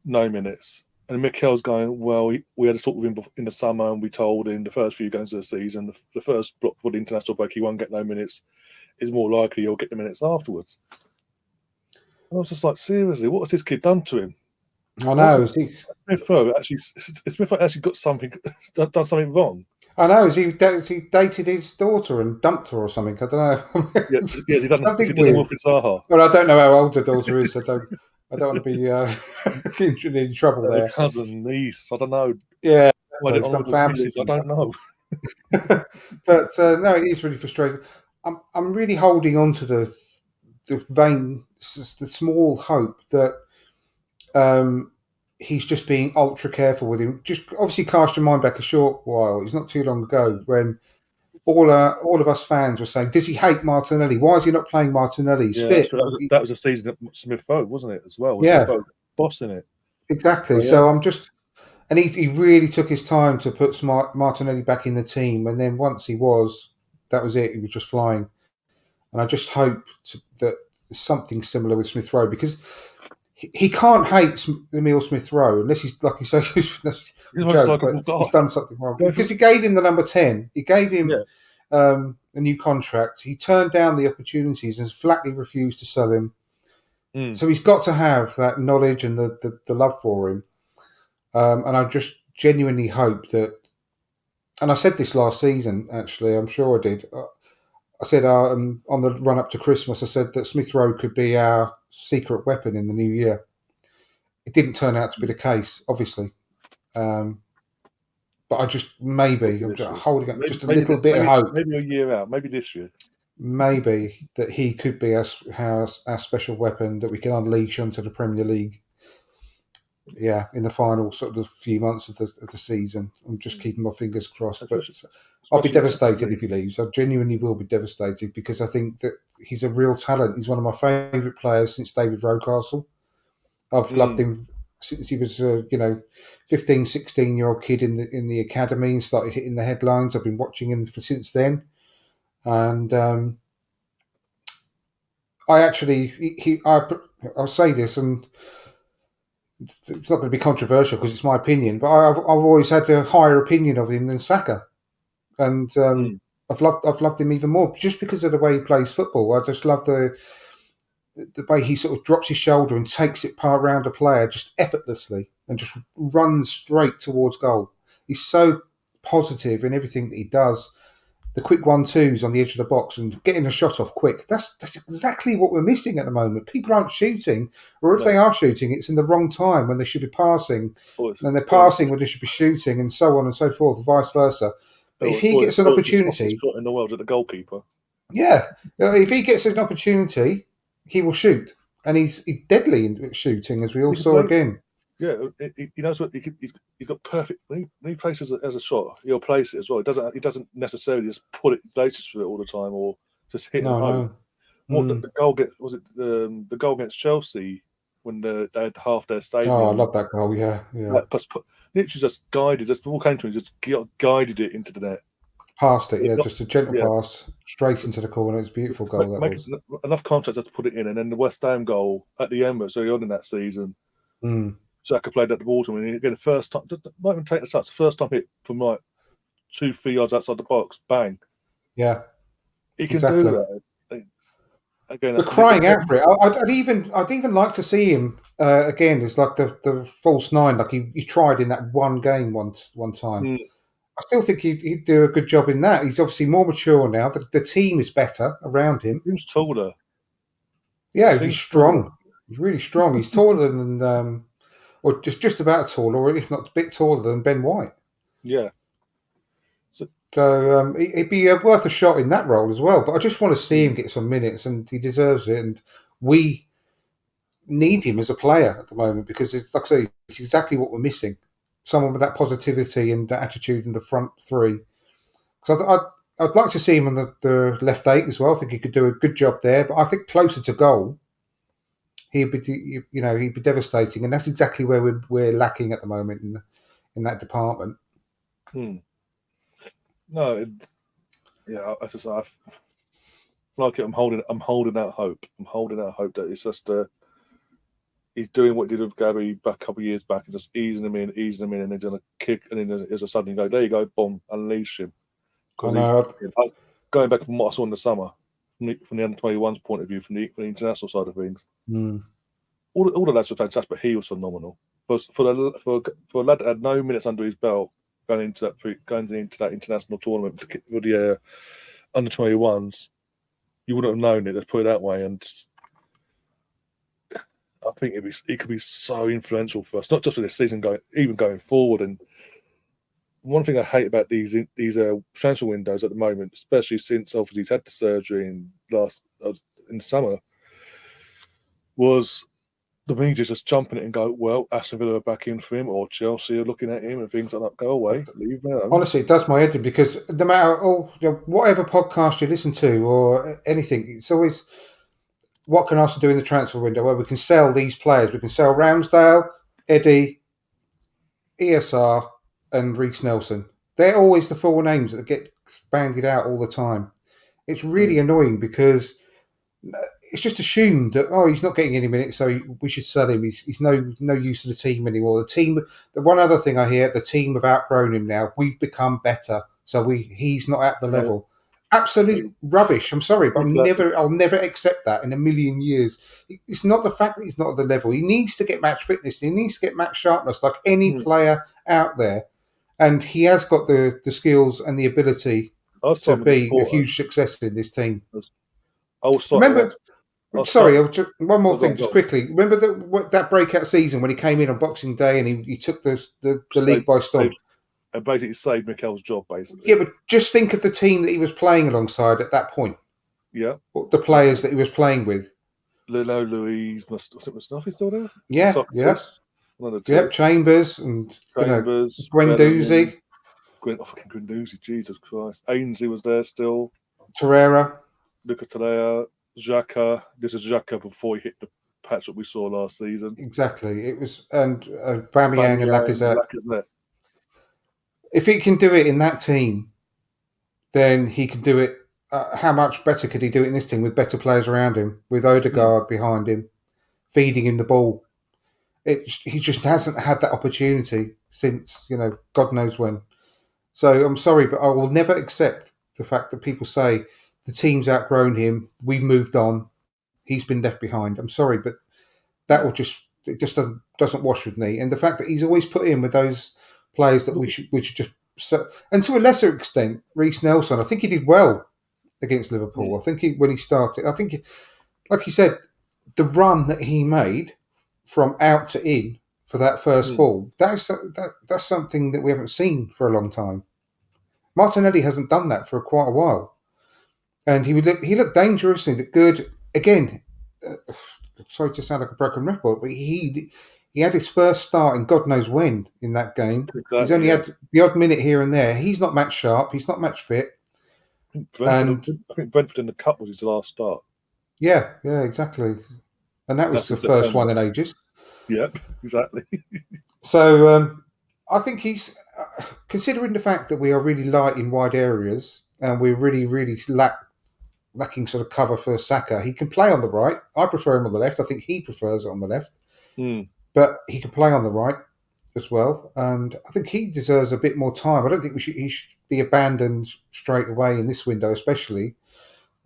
no minutes. And Mikel's going, well, we had a talk with him in the summer, and we told him the first few games of the season, the first block for the international break, he won't get no minutes. It's more likely he'll get the minutes afterwards. And I was just like, seriously, what has this kid done to him? I know. Smith-Rowe actually got something, done something wrong. I know. He dated his daughter and dumped her or something. I don't know. He done Wolf in Saha. Well, I don't know how old the daughter is. I don't want to be in trouble there. Cousin, niece, I don't know. Yeah, I don't know. But no, it is really frustrating. I'm really holding on to the small hope that he's just being ultra careful with him. Just obviously cast your mind back a short while. It's not too long ago when all of us fans were saying, "Does he hate Martinelli? Why is he not playing Martinelli? He's fit." That was a season at Smith-Rowe, wasn't it, as well? Bossing it. Exactly. So I'm just... And he really took his time to put Martinelli back in the team. And then once that was it. He was just flying. And I just hope that something similar with Smith-Rowe, because he can't hate Emile Smith-Rowe unless he's, like you say, he's done something wrong. Because he gave him the number 10. He gave him a new contract. He turned down the opportunities and flatly refused to sell him. So he's got to have that knowledge and the love for him. And I just genuinely hope that, and I said this last season, actually, I'm sure I did. I said on the run up to Christmas, I said that Smith-Rowe could be our secret weapon in the new year. It didn't turn out to be the case, obviously. But I just maybe I'm just holding up just a little bit of hope. Maybe a year out, maybe this year. Maybe that he could be our special weapon that we can unleash onto the Premier League. Yeah, in the final sort of few months of the season. I'm just keeping my fingers crossed. But I'll be devastated if he leaves. I genuinely will be devastated because I think that he's a real talent. He's one of my favourite players since David Rocastle. I've loved him since he was 15, 16-year-old kid in the academy and started hitting the headlines. I've been watching him since then. And I'll say this, and it's not going to be controversial because it's my opinion, but I've always had a higher opinion of him than Saka, and I've loved him even more just because of the way he plays football. I just love the way he sort of drops his shoulder and takes it around a player just effortlessly and just runs straight towards goal. He's so positive in everything that he does. The quick 1-2s on the edge of the box and getting a shot off quick. That's exactly what we're missing at the moment. People aren't shooting, or if they are shooting, it's in the wrong time when they should be passing. And they're passing when they should be shooting, and so on and so forth, vice versa. But if he gets an opportunity... shot in the world at the goalkeeper. Yeah. If he gets an opportunity, he will shoot. And he's deadly in shooting, as we all saw again. Yeah, he knows what he's got perfect. When he places it as a shot, he'll place it as well. He doesn't necessarily just put it laces through it all the time or just hit it home. What the goal the goal against Chelsea when they had half their stadium. Oh, I love that goal. Yeah. Literally just all came to him, just guided it into the net. Passed it, just a gentle pass straight into the corner. It's a beautiful goal. That was enough contact to put it in, and then the West Ham goal at the Emirates early on in that season. Saka played at the ball to him, and again, the first time, not even take the touch, first time hit from like 2-3 yards outside the box, bang. Yeah, he can do that. Again, we're crying out for it. I'd even like to see him again as like the false nine, like he tried in that one game one time. I still think he'd do a good job in that. He's obviously more mature now. The team is better around him. He's taller. Yeah, he's strong. Taller. He's really strong. He's taller than. Or just about taller, or if not a bit taller than Ben White. Yeah. So he'd be worth a shot in that role as well. But I just want to see him get some minutes, and he deserves it. And we need him as a player at the moment because, like I say, it's exactly what we're missing. Someone with that positivity and that attitude in the front three. So I'd like to see him on the left 8 as well. I think he could do a good job there. But I think closer to goal, he'd be devastating, and that's exactly where we're lacking at the moment in that department. No, I just like it. I'm holding out hope. I'm holding out hope that it's just he's doing what he did with Gabby back a couple of years back, and just easing him in, and then going to kick, and then there's a sudden go, there you go, boom, unleash him. Going back from what I saw in the summer, from the under-21's point of view, from the international side of things. All the lads were fantastic, but he was phenomenal. But for a lad that had no minutes under his belt going into that international tournament for the under-21s, you wouldn't have known it. Let's put it that way. And I think it could be so influential for us, not just for this season, even going forward. And one thing I hate about these transfer windows at the moment, especially since obviously he's had the surgery in the summer, was the media just jumping it and go, well, Aston Villa are back in for him, or Chelsea are looking at him and things like that. Go away, leave me alone. Honestly, it does my head in because no matter whatever podcast you listen to or anything, it's always what can Arsenal do in the transfer window where we can sell these players. We can sell Ramsdale, Eddie, ESR, and Reiss Nelson. They're always the 4 names that get bandied out all the time. It's really annoying because it's just assumed that he's not getting any minutes, so we should sell him. He's no use to the team anymore. The one other thing I hear, the team have outgrown him now. We've become better, so he's not at the level. Absolute rubbish. I'm sorry, but I'll never accept that in a million years. It's not the fact that he's not at the level. He needs to get match fitness. He needs to get match sharpness, like any player out there. And he has got the skills and the ability to be a huge success in this team. Remember, one more thing, just quickly. Remember that breakout season when he came in on Boxing Day and he took the league by storm? and basically saved Mikel's job, basically. Yeah, but just think of the team that he was playing alongside at that point. Yeah. The players that he was playing with. Lilo, Louise, Mustafi still there? Yeah, Socrates, one of the two. Yep, Chambers and Chambers, Guendouzi. Fucking Guendouzi, Jesus Christ. Ainsley was there still. Torreira. Lucas Torreira, Xhaka. This is Xhaka before he hit the patch that we saw last season. Exactly. It was, and Aubameyang and Lacazette. If he can do it in that team, then he can do it. How much better could he do it in this team with better players around him, with Odegaard behind him, feeding him the ball? He just hasn't had that opportunity since, God knows when. So I'm sorry, but I will never accept the fact that people say the team's outgrown him, we've moved on, he's been left behind. I'm sorry, but it just doesn't wash with me. And the fact that he's always put in with those players that we should just, and to a lesser extent, Reiss Nelson, I think he did well against Liverpool. I think when he started, I think, like you said, the run that he made from out to in for that first ball, that's something that we haven't seen for a long time. Martinelli hasn't done that for quite a while, and he looked dangerous. He looked good again. Sorry to sound like a broken record, but he had his first start in God knows when in that game. Exactly, he's only had the odd minute here and there. He's not match sharp. He's not match fit. I think Brentford in the Cup was his last start. Yeah, exactly. And that was the first one in ages. Yep, exactly. So I think he's, considering the fact that we are really light in wide areas and we're really, really lacking sort of cover for Saka, he can play on the right. I prefer him on the left. I think he prefers it on the left. But he can play on the right as well. And I think he deserves a bit more time. I don't think he should be abandoned straight away in this window, especially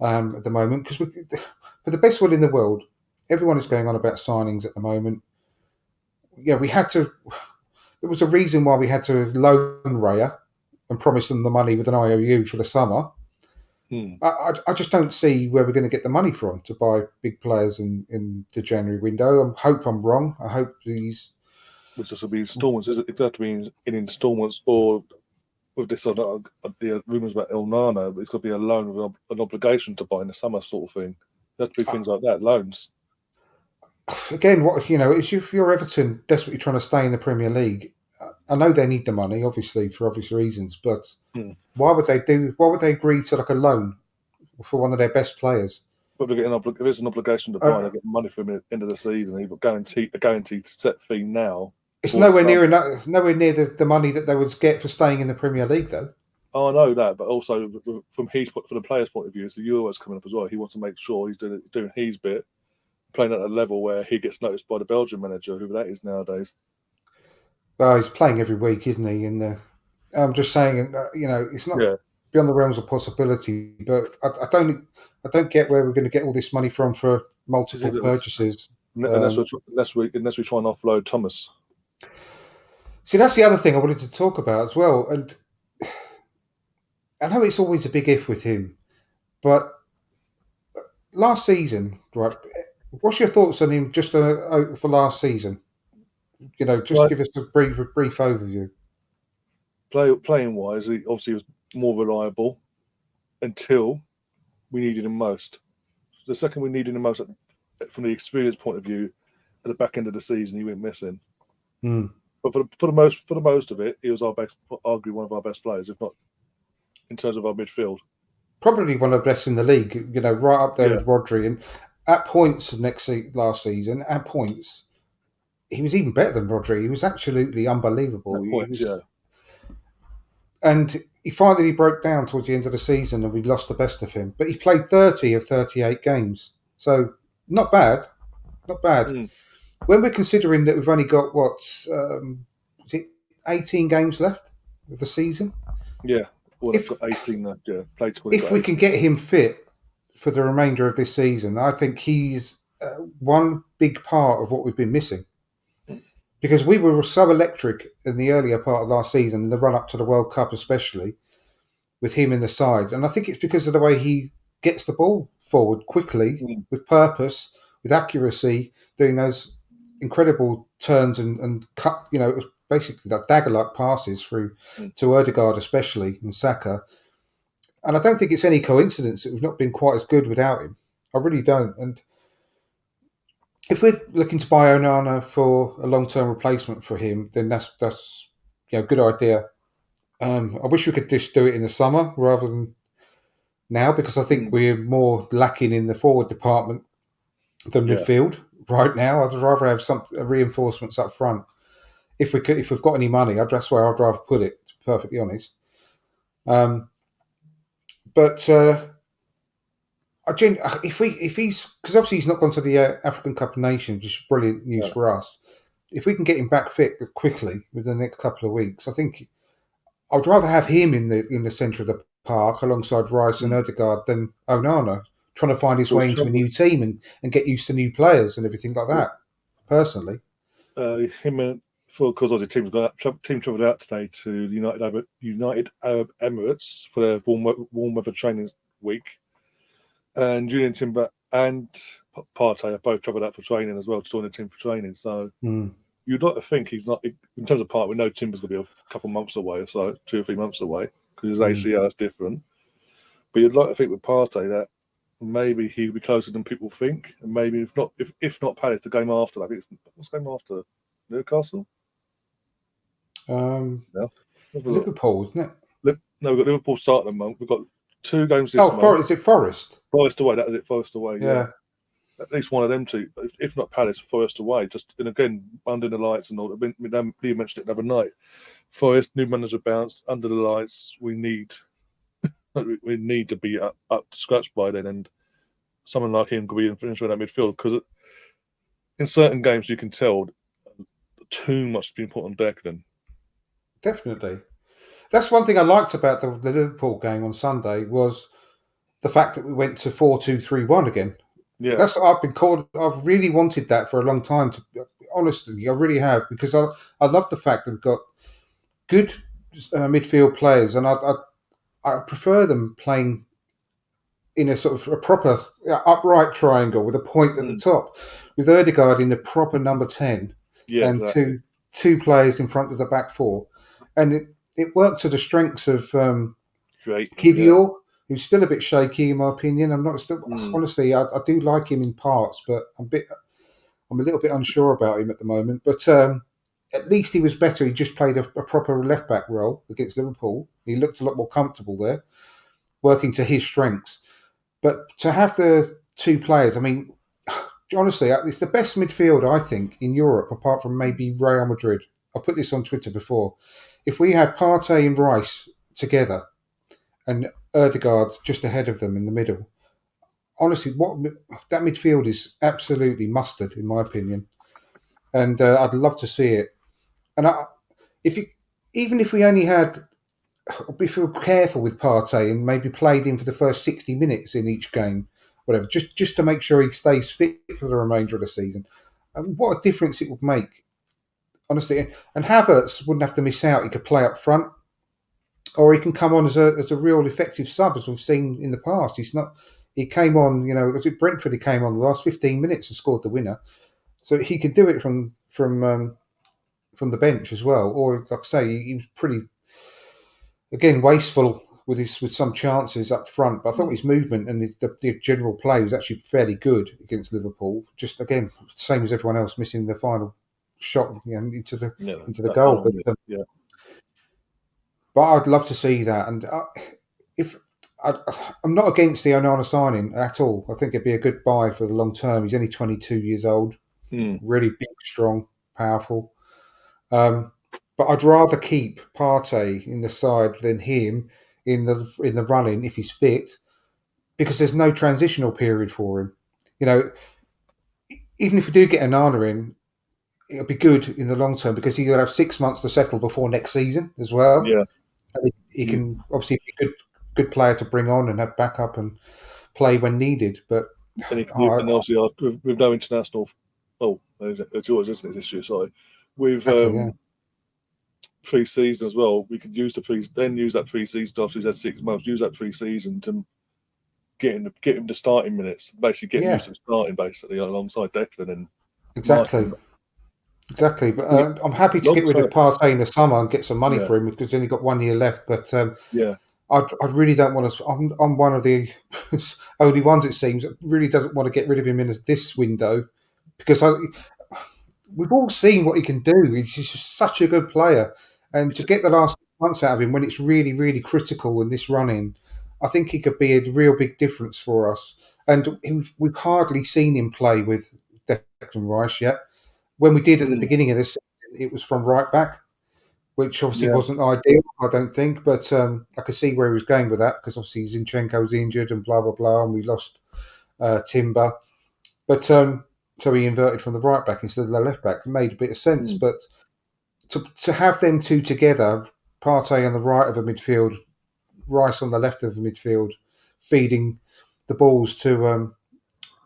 at the moment. Because for the best will in the world, everyone is going on about signings at the moment. Yeah, there was a reason why we had to loan Raya and promise them the money with an IOU for the summer. I just don't see where we're going to get the money from to buy big players in the January window. I hope I'm wrong. I hope these... Which this will be installments. Is it exactly in installments or with this the rumours about El Nano, but it's got to be a loan with an obligation to buy in the summer sort of thing. There have to be things like that, loans. Again, if you're Everton desperately trying to stay in the Premier League, I know they need the money, obviously, for obvious reasons, but why would they agree to like a loan for one of their best players? But if there's an obligation to buy, they get money from the end of the season. You've got a guaranteed set fee now. It's nowhere near the money that they would get for staying in the Premier League, though. Oh, I know that, but also from the player's point of view, it's the Euros coming up as well. He wants to make sure he's doing his bit, playing at a level where he gets noticed by the Belgian manager, whoever that is nowadays. Well, he's playing every week, isn't he? And I'm just saying, it's not beyond the realms of possibility. But I don't get where we're going to get all this money from for multiple purchases. Unless we try and offload Thomas. See, that's the other thing I wanted to talk about as well. And I know it's always a big if with him, but last season, right? What's your thoughts on him just for last season? Just give us a brief overview. Playing wise, he obviously was more reliable until we needed him most. The second we needed him most, from the experience point of view, at the back end of the season, he went missing. But for the most of it, he was arguably one of our best players, if not in terms of our midfield. Probably one of the best in the league. Right up there with Rodri. And at points last season, he was even better than Rodri. He was absolutely unbelievable. And he finally broke down towards the end of the season and we lost the best of him. But he played 30 of 38 games. So not bad. When we're considering that we've only got, 18 games left of the season? Yeah. Well, I've got 18 left, played 20. If we can get him fit for the remainder of this season, I think he's one big part of what we've been missing. Because we were so electric in the earlier part of last season, in the run-up to the World Cup especially, with him in the side. And I think it's because of the way he gets the ball forward quickly, with purpose, with accuracy, doing those incredible turns and cut, basically like dagger-like passes through to Odegaard especially and Saka. And I don't think it's any coincidence that we've not been quite as good without him. I really don't. And if we're looking to buy Onana for a long-term replacement for him, then that's a good idea. I wish we could just do it in the summer rather than now, because I think we're more lacking in the forward department than midfield right now. I'd rather have some reinforcements up front. If we've got any money, that's where I'd rather put it. To be perfectly honest, but if he's, because obviously he's not gone to the African Cup of Nations, which is brilliant news for us. If we can get him back fit quickly within the next couple of weeks, I think I'd rather have him in the centre of the park alongside Rice and Odegaard than Onana trying to find his way into a new team and get used to new players and everything like that. Personally, him and because obviously team travelled out today to the United Arab Emirates for their warm weather training week, and Julian Timber and Partey have both travelled out for training as well to join the team for training. So you'd like to think he's not, in terms of Partey. We know Timber's going to be a couple of months away or so, 2 or 3 months away, because his ACL is different. But you'd like to think with Partey that maybe he'll be closer than people think, and maybe if not Palace, the game after that. What's the game after? Newcastle? Liverpool, isn't it? No, we've got Liverpool starting a month. We've got 2 games this month. Is it Forest? Forest away. That is it. Forest away. Yeah. At least one of them 2, if not Palace, Forest away. Just and again under the lights and all. Lee mentioned it the other night. Forest, new manager bounce under the lights. We need to be up to scratch by then, and someone like him could be in that midfield, because in certain games you can tell too much has been put on Declan. Definitely. That's one thing I liked about the Liverpool game on Sunday, was the fact that we went to 4-2-3-1 again. Yeah, that's what I've been called. I've really wanted that for a long time. Honestly, I really have, because I love the fact that we've got good midfield players, and I prefer them playing in a sort of a proper upright triangle with a point at the top, with Odegaard in the proper number 10, and exactly. two players in front of the back 4, and it worked to the strengths of Kivior, who's still a bit shaky in my opinion. Honestly, I do like him in parts, but I'm a little bit unsure about him at the moment. But at least he was better. He just played a proper left back role against Liverpool. He looked a lot more comfortable there, working to his strengths. But to have the 2 players, I mean, honestly, it's the best midfield, I think, in Europe, apart from maybe Real Madrid. I put this on Twitter before. If we had Partey and Reiss together and Odegaard just ahead of them in the middle, honestly, that midfield is absolutely mustard, in my opinion. And I'd love to see it. And even if we only had, if we were careful with Partey and maybe played him for the first 60 minutes in each game, whatever, just to make sure he stays fit for the remainder of the season, what a difference it would make, honestly. And Havertz wouldn't have to miss out. He could play up front, or he can come on as a real effective sub, as we've seen in the past. He came on, was it Brentford? He came on the last 15 minutes and scored the winner. So he could do it from the bench as well. Or, like I say, he was pretty, again, wasteful with some chances up front. But I thought his movement and the general play was actually fairly good against Liverpool. Just, again, same as everyone else, missing the final shot into the goal. But I'd love to see that. And I'm not against the Onana signing at all. I think it'd be a good buy for the long term. He's only 22 years old, really big, strong, powerful. But I'd rather keep Partey in the side than him in the running if he's fit, because there's no transitional period for him. Even if we do get Onana in, it'll be good in the long term, because he'll have 6 months to settle before next season as well. Yeah, and he can obviously be a good player to bring on and have backup and play when needed. But and he can obviously with no international. Oh, it's yours, isn't it? This year, sorry. With pre-season as well, we could use use that pre-season after he's had 6 months. Use that pre-season to get him the starting minutes. Basically, get him used to starting basically alongside Declan and exactly. Martin. exactly. But Yeah, I'm happy to long get rid of term. Partey in the summer and get some money Yeah, for him because he's only got 1 year left. But yeah, I really don't want to. I'm one of the only ones, it seems, that really doesn't want to get rid of him in this window because we've all seen what he can do. He's just such a good player, and to it's get the last months out of him when it's really, really critical in this running, I think he could be a real big difference for us. And we've hardly seen him play with Declan Rice yet. When we did at the mm, beginning of this season, it was from right back, which obviously yeah, wasn't ideal, I don't think. But I could see where he was going with that because obviously Zinchenko's injured and blah blah blah, and we lost Timber. But so he inverted from the right back instead of the left back. It made a bit of sense. mm, But to have them two together, Partey on the right of the midfield, Rice on the left of the midfield, feeding the balls to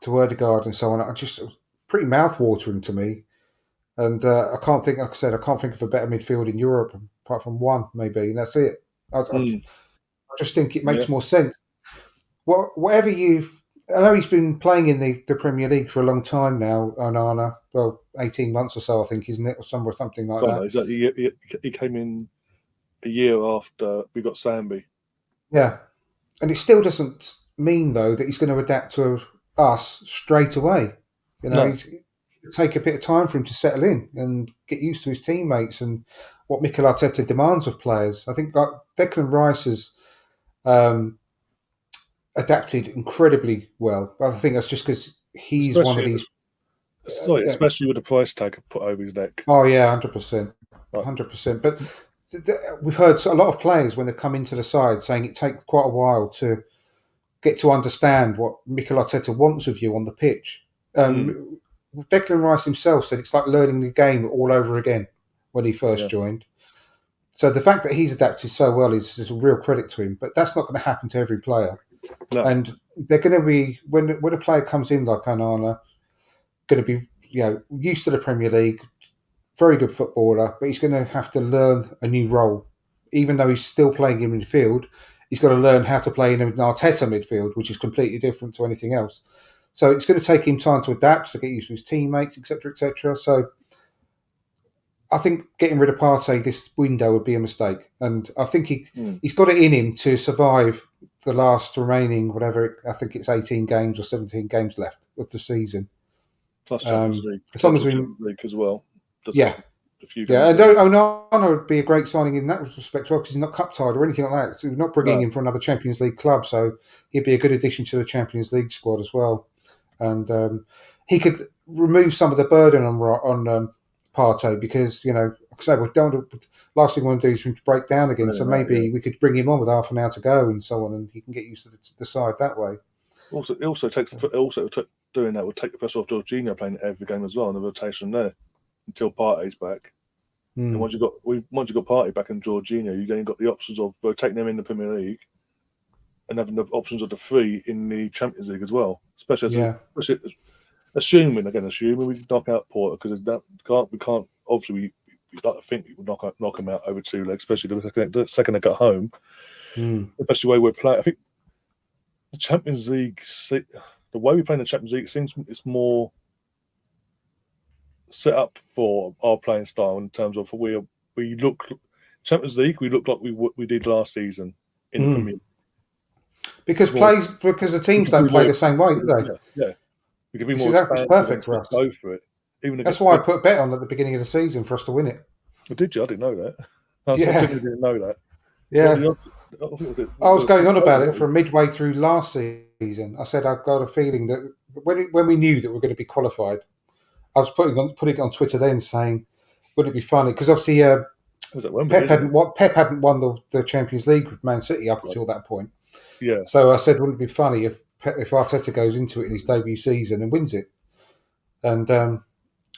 Odegaard and so on, I just pretty mouth watering to me. And I can't think, like I said, I can't think of a better midfield in Europe apart from one maybe, and that's it. I mm, just think it yeah. makes more sense. Whatever you've, I know he's been playing in the Premier League for a long time now, Onana. Well, 18 months or so, I think, isn't it, or something like So that. like, he came in a year after we got Sambi. Yeah, and it still doesn't mean though that he's going to adapt to us straight away. You know, No, he's it'll take a bit of time for him to settle in and get used to his teammates and what Mikel Arteta demands of players. I think like Declan Rice has um, adapted incredibly well. I think that's just because he's one of especially these. Yeah, especially with the price tag put over his neck. oh yeah, 100%, Like, 100%. But we've heard a lot of players when they've come into the side saying it takes quite a while to get to understand what Mikel Arteta wants of you on the pitch. mm, Declan Rice himself said it's like learning the game all over again when he first yeah, joined. So the fact that he's adapted so well is a real credit to him. But that's not going to happen to every player. no, And they're going to be when a player comes in like Onana, going to be used to the Premier League, very good footballer, but he's going to have to learn a new role. Even though he's still playing in midfield, he's got to learn how to play in an Arteta midfield, which is completely different to anything else. So it's going to take him time to adapt, to get used to his teammates, etc., etc. So I think getting rid of Partey this window would be a mistake, and I think mm. he's got it in him to survive the last remaining whatever I think it's 18 games or 17 games left of the season. Plus Champions League, As long as potential we, Champions League as well. Does have yeah, a few yeah, games and left. Onana would be a great signing in that respect, well, because he's not cup tied or anything like that. So we're not bringing No, him for another Champions League club, so he'd be a good addition to the Champions League squad as well. And he could remove some of the burden on Partey because like I say, we don't. Last thing we want to do is for him to break down again. So brilliant, that, yeah. maybe we could bring him on with half an hour to go and so on, and he can get used to the side that way. Also, it also takes doing that would take the pressure off Jorginho playing every game as well, and the rotation there until Partey's back. And Hmm. once you got Partey back and Jorginho, you then got the options of rotating them in the Premier League and having the options of the three in the Champions League as well. Yeah, Assuming we knock out Porter because we can't obviously we like to think we would knock him out over two legs, especially the second they got home. hmm. Especially the way we're playing, I think the Champions League, the way we play in the Champions League, it seems it's more set up for our playing style in terms of we look Champions League. We look like we did last season in the Hmm. Premier. Because More, the we teams can be don't play more the same way, do expansive. they? Yeah, yeah. We can be This more is it's expansive and perfect for just us. go for it. Even That's against why I big. put a bet on at the beginning of the season for us to win it. Well, did you? I didn't know that. I Yeah, genuinely didn't know that. What yeah. the odds? I think was it. I was going on about it What was from midway through last season. I said I've got a feeling that when we knew that we are going to be qualified, I was putting it on Twitter then saying, "Would it be funny?" Because obviously it Wembley, isn't it? Pep hadn't won the Champions League with Man City up Right. until that point. Yeah. So I said, "Wouldn't it be funny if Arteta goes into it in his debut season and wins it?" And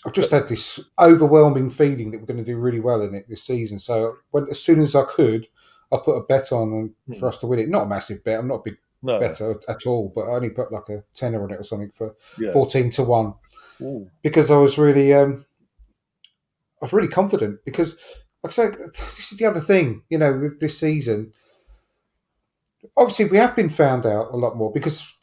I've just had this overwhelming feeling that we're going to do really well in it this season. So as soon as I could, I put a bet on for us to win it. Not a massive bet. I'm not a big No. better at all, but I only put like a tenner on it or something for Yeah. 14-1 Ooh. because I was really confident because, like I said, this is the other thing. With this season, obviously we have been found out a lot more because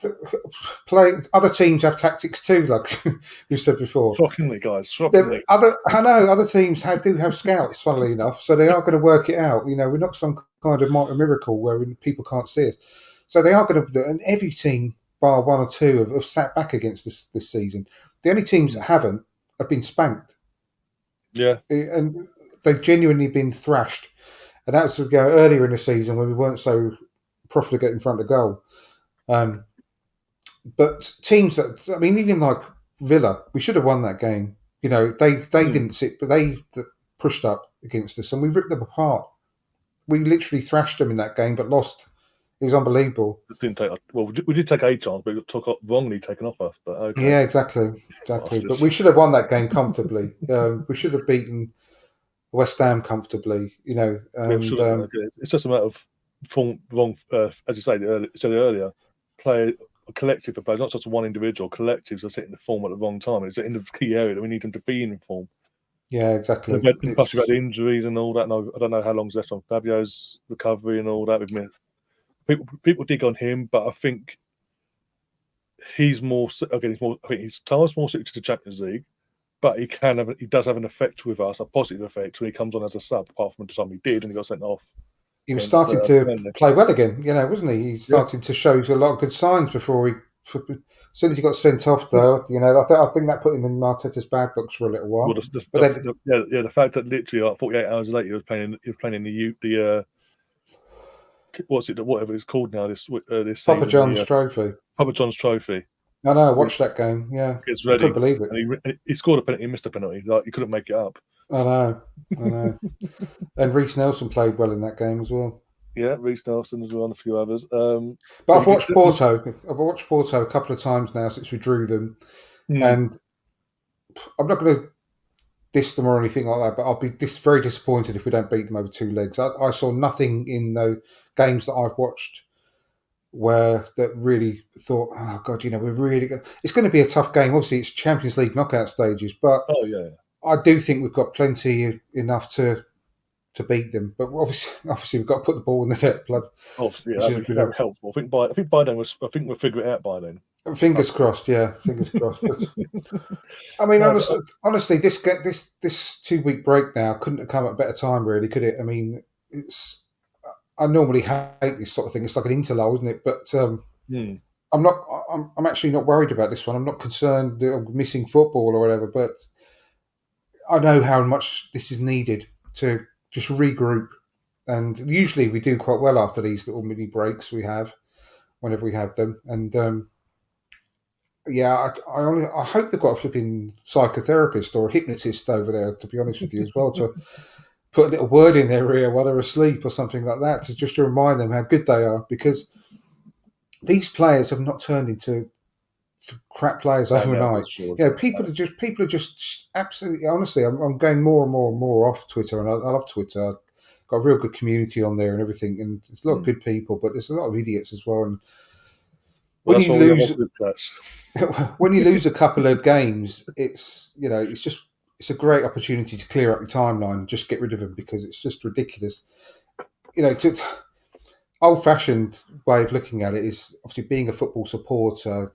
other teams have tactics too, like we said before. Shockingly, guys, shockingly. I know other teams do have scouts, funnily enough, so they are going to work it out. We're not some kind of miracle where people can't see us. So they are going to, and every team, bar one or two, have sat back against this season. The only teams that haven't have been spanked. Yeah. And they've genuinely been thrashed. And that was earlier in the season when we weren't so profligate in front of goal. But teams that, even like Villa, we should have won that game. They didn't sit, but they pushed up against us and we ripped them apart. We literally thrashed them in that game, but lost. It was unbelievable. We did take a chance, but it took wrongly taken off us. But okay. Yeah, exactly. But we should have won that game comfortably. We should have beaten West Ham comfortably. It's just a matter of wrong. As you said earlier, collective of players, not just one individual. Collectives are setting the form at the wrong time. It's in the key area that we need them to be in form. Yeah, exactly. Plus, you've had injuries and all that. And I don't know how long's left on Fabio's recovery and all that. People dig on him, but I think he's more. Again, I think his time's more suited to the Champions League, but he does have an effect with us, a positive effect when he comes on as a sub. Apart from the time he did, and he got sent off. He was starting to play well again, wasn't he? He started to show a lot of good signs before as soon as he got sent off, though. I think that put him in Arteta's bad books for a little while. The fact that literally like 48 hours later he was playing in the whatever it's called now this Papa John's Trophy. Papa John's Trophy. I know. I watched that game. Yeah, it's ready. I couldn't believe it. And he scored a penalty, he missed a penalty. Like, he couldn't make it up. I know. And Reiss Nelson played well in that game as well. Yeah, Reiss Nelson as well, and a few others. But I've watched Porto. I've watched Porto a couple of times now since we drew them, and I'm not going to diss them or anything like that. But I'll be very disappointed if we don't beat them over two legs. I saw nothing in the games that I've watched that really thought, oh God, we're really good. It's going to be a tough game. Obviously, it's Champions League knockout stages, but I do think we've got plenty enough to beat them. But obviously, we've got to put the ball in the net. Obviously, that'd be very helpful. I think by then, I think we'll figure it out by then. Fingers crossed, yeah. Fingers crossed. But, honestly, this 2-week break now couldn't have come at a better time, really, could it? I normally hate this sort of thing. It's like an interlull, isn't it? But I'm not. I'm actually not worried about this one. I'm not concerned that I'm missing football or whatever. But I know how much this is needed to just regroup. And usually we do quite well after these little mini breaks we have, whenever we have them. And I hope they've got a flipping psychotherapist or a hypnotist over there, to be honest with you, as well, to put a little word in their ear while they're asleep or something like that, to remind them how good they are, because these players have not turned into crap players overnight. People are just absolutely, honestly, I'm going more and more and more off Twitter, and I love Twitter. I've got a real good community on there and everything, and there's a lot of good people, but there's a lot of idiots as well. And when you lose a couple of games, it's a great opportunity to clear up your timeline and just get rid of them, because it's just ridiculous. Old-fashioned way of looking at it is obviously being a football supporter.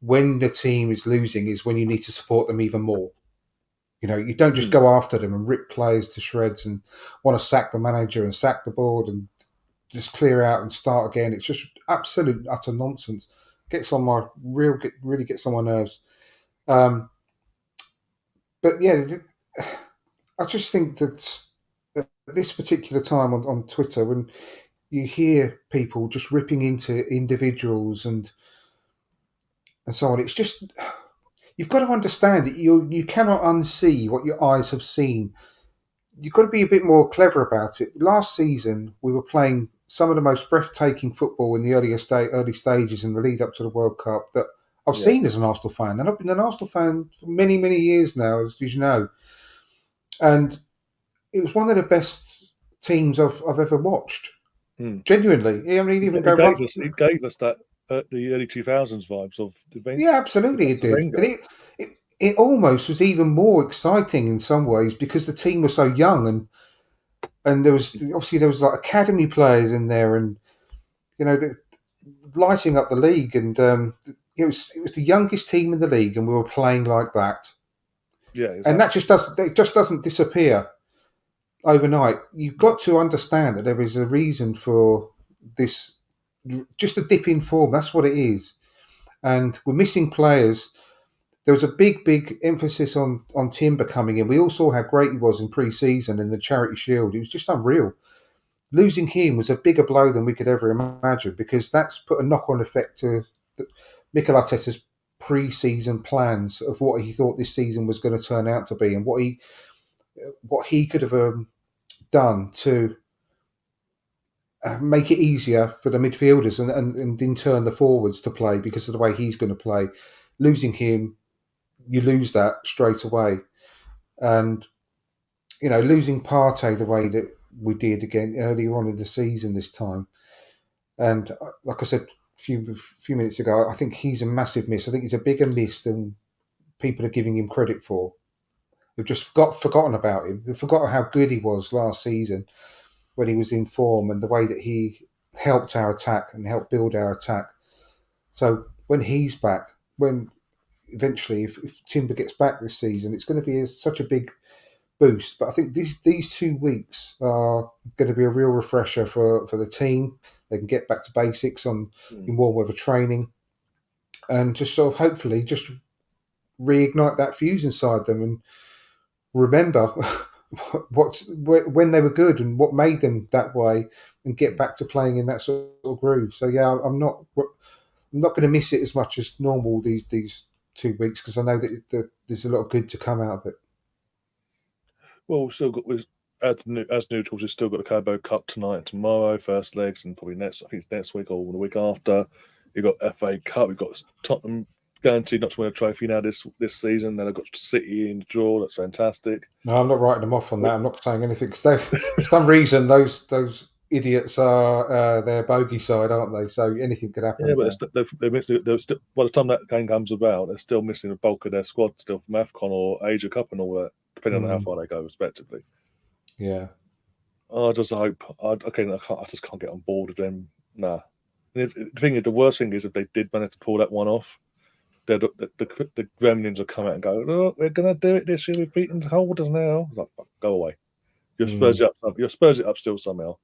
When the team is losing is when you need to support them even more. You don't just go after them and rip players to shreds and want to sack the manager and sack the board and just clear out and start again. It's just absolute utter nonsense. Really gets on my nerves. But yeah, I just think that at this particular time on Twitter, when you hear people just ripping into individuals and so on, it's just, you've got to understand that you cannot unsee what your eyes have seen. You've got to be a bit more clever about it. Last season, we were playing some of the most breathtaking football in the early stages in the lead up to the World Cup that I've seen as an Arsenal fan. And I've been an Arsenal fan for many, many years now, as you know. And it was one of the best teams I've ever watched. Genuinely. It gave us that the early 2000s vibes of the venue. Yeah, absolutely it did. And it almost was even more exciting in some ways because the team was so young, and there was like academy players in there, and lighting up the league, and it was the youngest team in the league, and we were playing like that. Yeah, exactly. And that just doesn't disappear overnight. You've got to understand that there is a reason for this, just a dip in form. That's what it is, and we're missing players. There was a big emphasis on Timber coming in. We all saw how great he was in pre-season in the Charity Shield. He was just unreal. Losing him was a bigger blow than we could ever imagine, because that's put a knock-on effect to Mikel Arteta's pre-season plans of what he thought this season was going to turn out to be, and what he could have done to make it easier for the midfielders and in turn the forwards to play because of the way he's going to play. Losing him, you lose that straight away. And, losing Partey the way that we did again earlier on in the season this time. And like I said a few minutes ago, I think he's a massive miss. I think he's a bigger miss than people are giving him credit for. They've just forgotten about him. They've forgotten how good he was last season when he was in form, and the way that he helped our attack and helped build our attack. So when he's back, when eventually, if Timber gets back this season, it's going to be such a big boost. But I think these 2 weeks are going to be a real refresher for the team. They can get back to basics in warm weather training, and just sort of hopefully just reignite that fuse inside them and remember when they were good and what made them that way, and get back to playing in that sort of groove. So yeah, I'm not going to miss it as much as normal these 2 weeks, because I know that there's a lot of good to come out of it. Well, we've still got, as neutrals, we've still got the Carabao Cup tonight and tomorrow, first legs, and probably I think it's next week or the week after. You've got FA Cup, we've got Tottenham guaranteed not to win a trophy now this season. Then I've got City in the draw. That's fantastic. No, I'm not writing them off on that. I'm not saying anything, because for some reason those idiots are their bogey side, aren't they? So anything could happen. Yeah, but they're still, by the time that game comes about, they're still missing the bulk of their squad still from AFCON or Asia Cup and all that, depending on how far they go, respectively. Yeah. I just hope. I just can't get on board with them. Nah. The worst thing is, if they did manage to pull that one off, the Gremlins will come out and go, "Oh, we're going to do it this year. We've beaten holders now." Like, go away. You're Spurs it up. You're Spurs it up still somehow,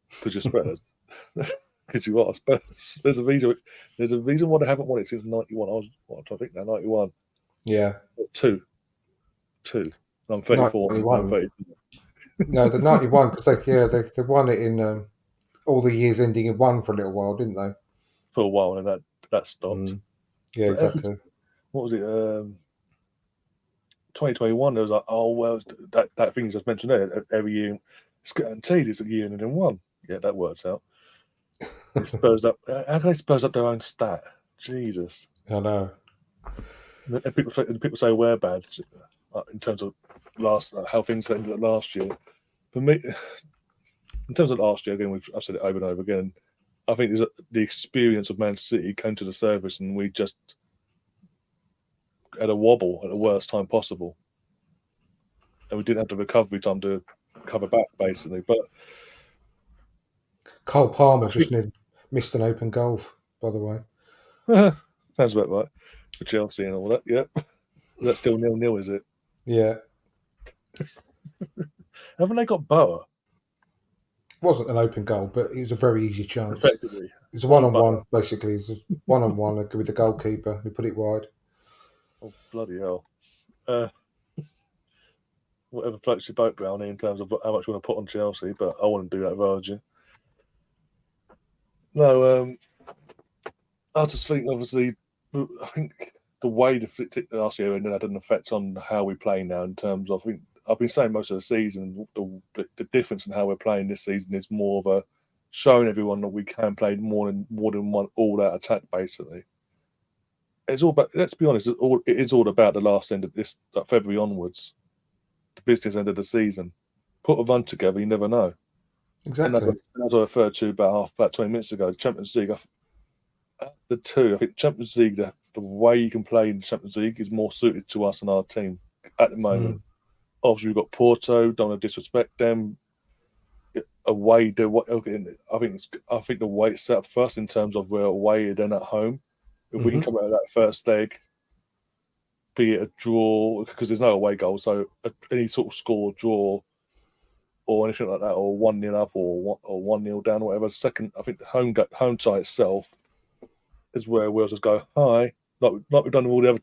because you're Spurs. Because you are Spurs. There's a reason. There's a reason why they haven't won it since '91. I'm trying to think now. '91. Yeah. Two. I'm 34. 91. I'm 30. No, the 91, because they won it in all the years ending in 1 for a little while, didn't they? For a while, and that stopped. Yeah, so exactly. What was it? 2021. There was like, oh well, that thing you just mentioned there. Every year, it's guaranteed it's a year and then 1. Yeah, that works out. Spurs up. How can they Spurs up their own stat? Jesus. I know. And people say we're bad in terms of how things ended last year. For me, in terms of last year, again, I've said it over and over again. I think the experience of Man City came to the surface, and we just had a wobble at the worst time possible, and we didn't have the recovery time to cover back, basically. But Cole Palmer just missed an open goal, by the way. Sounds about right for Chelsea and all that. Yeah, that's still 0-0, is it? Yeah. Haven't they got Boa? It wasn't an open goal, but it was a very easy chance. Effectively, it was a one-on-one. Basically, it was a one-on-one with the goalkeeper who put it wide. Oh bloody hell! Whatever floats your boat, Brownie, in terms of how much you want to put on Chelsea, but I wouldn't do that, Virgin. No, I just think, obviously, I think the way the last year ended had an effect on how we play now. In terms of, I think I've been saying most of the season, the difference in how we're playing this season is more of a showing everyone that we can play more than one all-out attack, basically. It's all about. Let's be honest. It is all about the last end of this, February onwards, the business end of the season. Put a run together, you never know. Exactly. And as I referred to about 20 minutes ago, the Champions League. The two, I think Champions League, the way you can play in the Champions League is more suited to us and our team at the moment. Obviously, we've got Porto. Don't want to disrespect them. away. I think the way it's set up first in terms of we're away then at home. If we can come out of that first leg, be it a draw because there's no away goal, so any sort of score, draw, or anything like that, or 1-0 up or 1-0 down, or whatever. Second, I think the home tie itself is where we'll just go high, like we've done with all the other,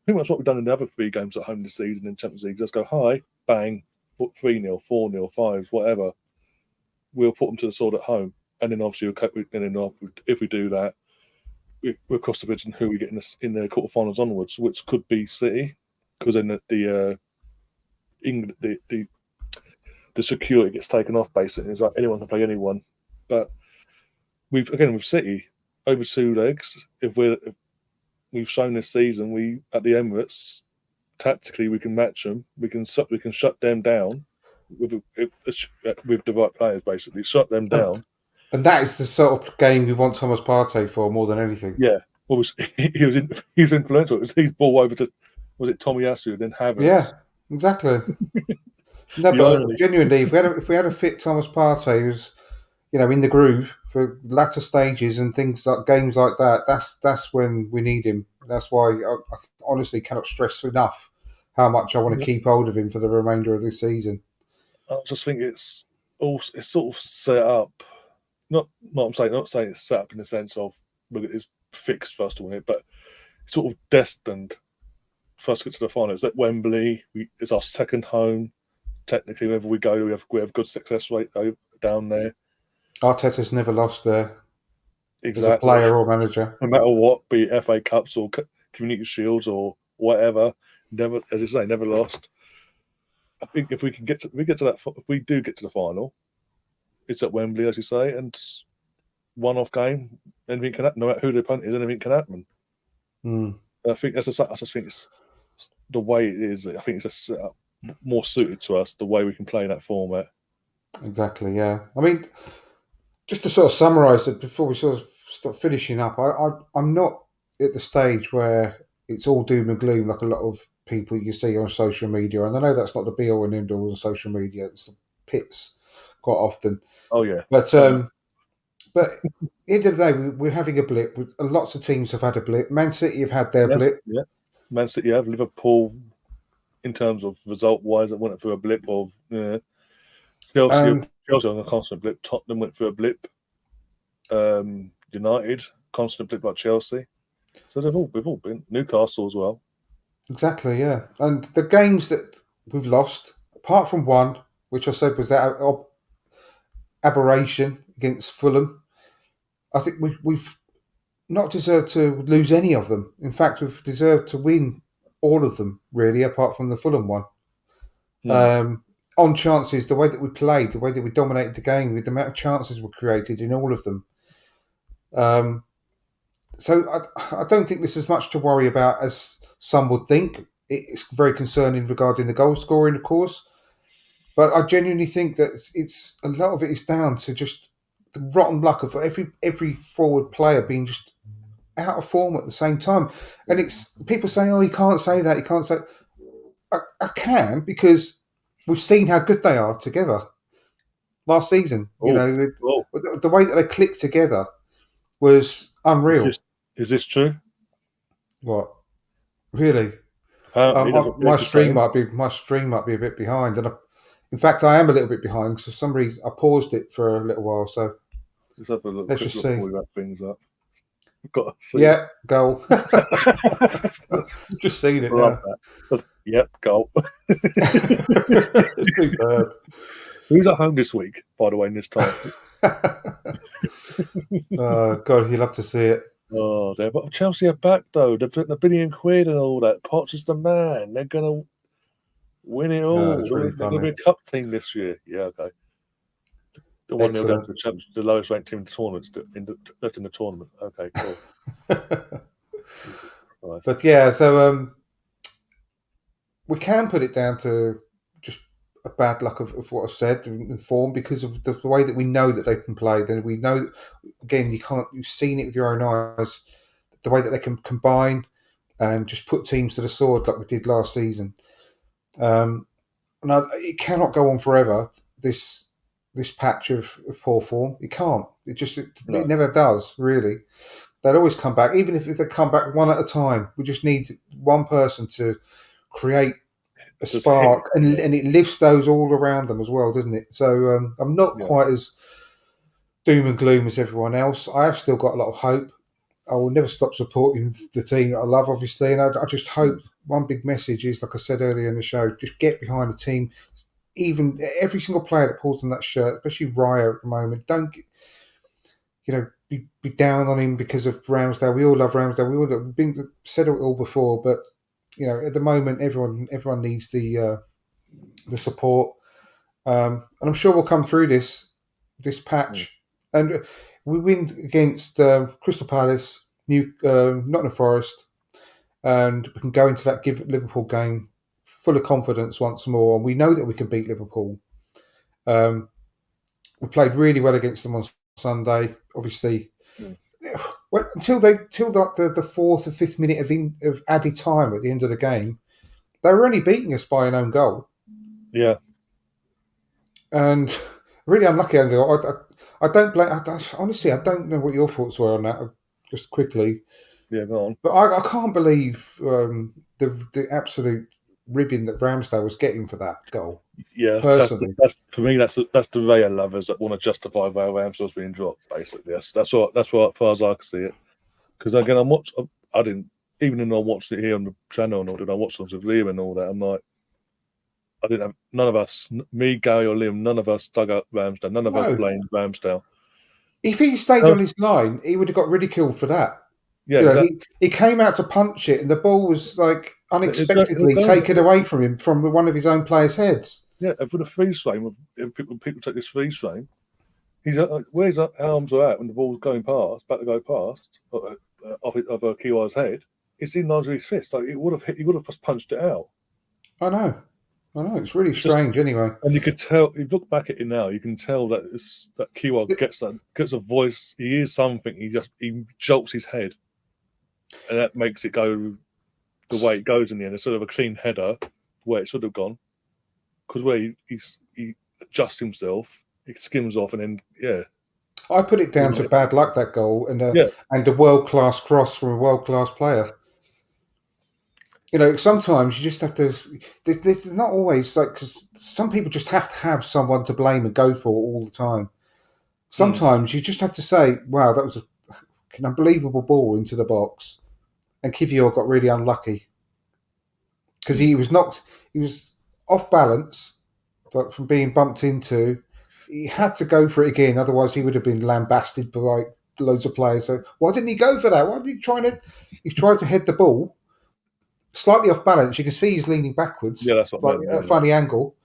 pretty much what we've done in the other 3 games at home this season in Champions League. Just go high, bang, put 3-0, 4-0, 5s, whatever. We'll put them to the sword at home, and then obviously if we do that, we'll cross the bridge and who we get in the quarterfinals onwards, which could be City, because then the security gets taken off. Basically, it's like anyone can play anyone. But with City over 2 legs, if we've shown this season, we at the Emirates tactically we can match them. We can shut them down with the right players. Basically, shut them down. And that is the sort of game we want Thomas Partey for more than anything. Yeah, well, he was influential. He's ball over to, was it Tomiyasu, then Havertz? Yeah, exactly. No, but genuinely, if we had a fit Thomas Partey who's, in the groove for latter stages and things like games like that, that's when we need him. That's why I honestly cannot stress enough how much I want to keep hold of him for the remainder of this season. I just think it's sort of set up. Not saying it's set up in the sense of it's fixed for us to win it, but it's sort of destined for us to get to the final. It's at Wembley. It's our second home. Technically, wherever we go, we have good success rate down there. Arteta's never lost there. Exactly. As a player or manager. No matter what, be it FA Cups or Community Shields or whatever, never, as you say, never lost. I think if we do get to the final, it's at Wembley, as you say, and one-off game. Anything can happen. No matter who the opponent is, anything can happen. I think I just think it's the way it is. I think it's just set up more suited to us the way we can play in that format. Exactly. Yeah. I mean, just to sort of summarise it before we sort of start finishing up, I'm not at the stage where it's all doom and gloom like a lot of people you see on social media, and I know that's not the be all and end all on social media. It's the pits quite often. Oh yeah, but at the end of the day, we're having a blip. Lots of teams have had a blip. Man City have had their blip. Yeah, Man City have. Liverpool, in terms of result-wise, it went through a blip of Chelsea on a constant blip. Tottenham went through a blip. United, constant blip like Chelsea. So we've all been. Newcastle as well. Exactly, yeah. And the games that we've lost, apart from one, which I said was that aberration against Fulham, I think we've not deserved to lose any of them. In fact, we've deserved to win all of them, really, apart from the Fulham one. On chances, the way that we played, the way that we dominated the game, with the amount of chances we created in all of them. So I don't think there's as much to worry about as some would think. It's very concerning regarding the goal scoring, of course. But I genuinely think that it's a lot of it is down to just the rotten luck of every forward player being just out of form at the same time. And it's people say, "Oh, you can't say that. You can't say." I can, because we've seen how good they are together last season. The way that they clicked together was unreal. Is this true? What? Really? My stream might be a bit behind, and in fact, I am a little bit behind because for some reason I paused it for a little while. So let's have a look. Let's just see. We wrap things up. We've got to see. Yeah, goal. Just seen it. Yep, goal. Superb. Who's at home this week, by the way, in this time? Oh God, you'll love to see it. Oh, but Chelsea are back though. They've written £1 billion and all that. Potts is the man. They're gonna win it all. They're gonna be a cup team this year. Yeah, okay. The 1-0 down to the Champions, the lowest ranked team in the tournament, left in the tournament. Okay, cool. Nice. But yeah, so we can put it down to just a bad luck of what I've said in form, because of the way that we know that they can play. Then we know, again, you've seen it with your own eyes, the way that they can combine and just put teams to the sword like we did last season. It cannot go on forever. This this patch of poor form. It can't. It No. never does, really. They'll always come back, even if they come back one at a time. We just need one person to create a Just spark, hit. and it lifts those all around them as well, doesn't it? So I'm not Yeah. quite as doom and gloom as everyone else. I have still got a lot of hope. I will never stop supporting the team that I love, obviously, and I just hope one big message is, like I said earlier in the show, just get behind the team. Even every single player that pulls on that shirt, especially Raya at the moment, don't be down on him because of Ramsdale. We all love Ramsdale. We've said it all before, but at the moment, everyone needs the support, and I'm sure we'll come through this patch, and we win against Crystal Palace, Nottingham Forest, and we can go into that Liverpool game full of confidence once more. And we know that we can beat Liverpool. We played really well against them on Sunday. Obviously, until the fourth or fifth minute of added time at the end of the game, they were only beating us by an own goal. Yeah. And really unlucky own goal. I don't blame. Honestly, I don't know what your thoughts were on that. Just quickly. Yeah, go on. But I can't believe the absolute ribbing that Ramsdale was getting for that goal. Yeah, personally, that's for me. That's the Raya lovers that want to justify why Ramsdale's being dropped. Basically, that's what as far as I can see it. Because again, I didn't even though I watched it here on the channel and all that. I watched it with Liam and all that. I'm like, I didn't have none of us, me, Gary, or Liam, none of us dug up Ramsdale. None of us blamed Ramsdale. If he stayed on his line, he would have got ridiculed for that. Yeah, exactly. He came out to punch it, and the ball was like unexpectedly taken away from him from one of his own players' heads. Yeah, and for the freeze frame, when people take this freeze frame, he's where his arms are at when the ball's going past, about to go past, of Kiwi's head. It's in under his fist. Like he would have just punched it out. I know. It's really strange. Anyway, and you could tell. You look back at it now, you can tell that Kiwi gets a voice. He is something. He jolts his head, and that makes it go the way it goes in the end. It's sort of a clean header where it should have gone. Because where he adjusts himself, he skims off, and then I put it down to bad luck, that goal, and a world-class cross from a world-class player. Sometimes you just have to. There's not always because some people just have to have someone to blame and go for all the time. Sometimes you just have to say, "Wow, that was an unbelievable ball into the box," and Kiwior got really unlucky because he was off balance, like from being bumped into. He had to go for it again, otherwise he would have been lambasted by loads of players. So why didn't he go for that? Why did he try to? He tried to head the ball slightly off balance. You can see he's leaning backwards, that's what like at a funny angle.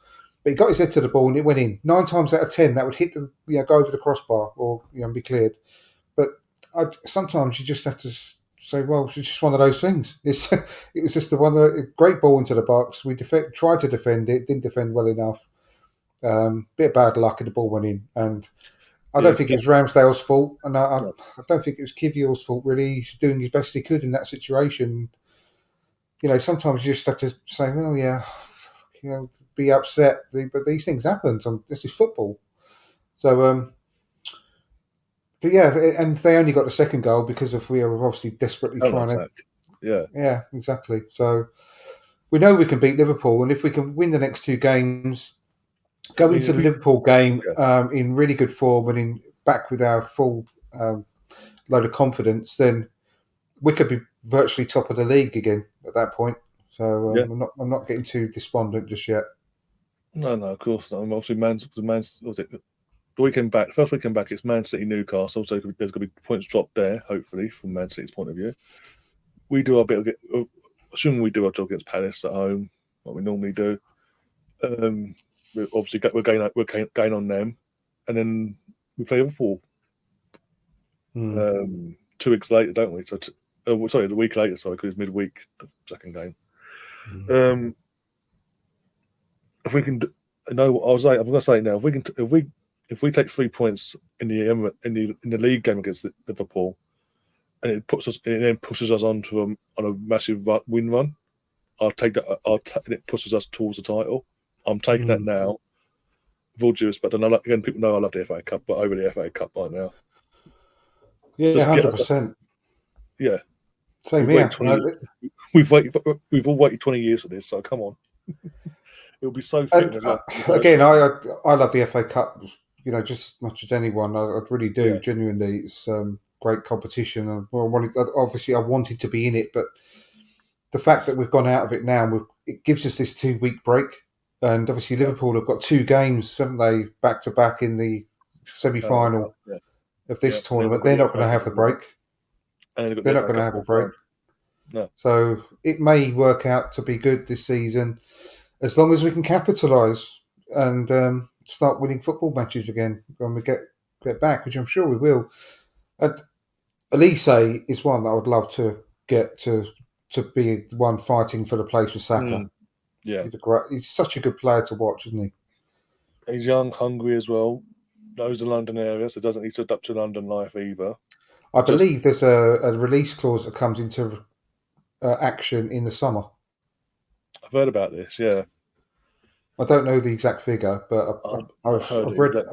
But he got his head to the ball and it went in. 9 times out of 10, that would hit go over the crossbar or be cleared. But sometimes you just have to say, well, it's just one of those things. It was just a great ball into the box. We tried to defend it, didn't defend well enough. Bit of bad luck and the ball went in. And I don't think it was Ramsdale's fault. And I don't think it was Kiwior's fault, really. He's doing his best he could in that situation. Sometimes you just have to say, well, be upset. But these things happen. This is football. So, but and they only got the second goal because we were obviously desperately trying to. Yeah, exactly. So we know we can beat Liverpool, and if we can win the next 2 games, go into the Liverpool game in really good form and back with our full load of confidence, then we could be virtually top of the league again at that point. So I'm not getting too despondent just yet. No, of course not. Obviously, the weekend back, first weekend back, it's Man City, Newcastle. So there's going to be points dropped there, hopefully, from Man City's point of view. We do our bit of assuming we do our job against Palace at home, what we normally do. We're going on them, and then we play Liverpool 2 weeks later, don't we? So, the week later, because it's midweek, the second game. If we can, I'm going to say it now. If we take 3 points in the league game against Liverpool, and it then pushes us on a massive win run, I'll take that. It pushes us towards the title. I'm taking that now. with all due respect, and again, people know I love the FA Cup, but over the FA Cup right now. Yeah, Just get us 100%. Yeah. Same We've here. We've waited 20 years for this, so come on. It'll be so fitting And as well. again, I love the FA Cup, just as much as anyone. I really do. Yeah. Genuinely, it's great competition. And I wanted to be in it, but the fact that we've gone out of it now, it gives us this 2-week break. And obviously, Liverpool have got 2 games, haven't they, back to back in the semi-final of this tournament. They're not going to have the break. They're not going to have a break. No. So it may work out to be good this season, as long as we can capitalise and start winning football matches again when we get back, which I'm sure we will. And Elise is one that I would love to get to be the one fighting for the place with Saka. Yeah, he's such a good player to watch, isn't he? He's young, hungry as well. Knows the London area, so doesn't need to adapt to London life either. I believe there's a release clause that comes into action in the summer. I've heard about this, yeah. I don't know the exact figure, but I've read it.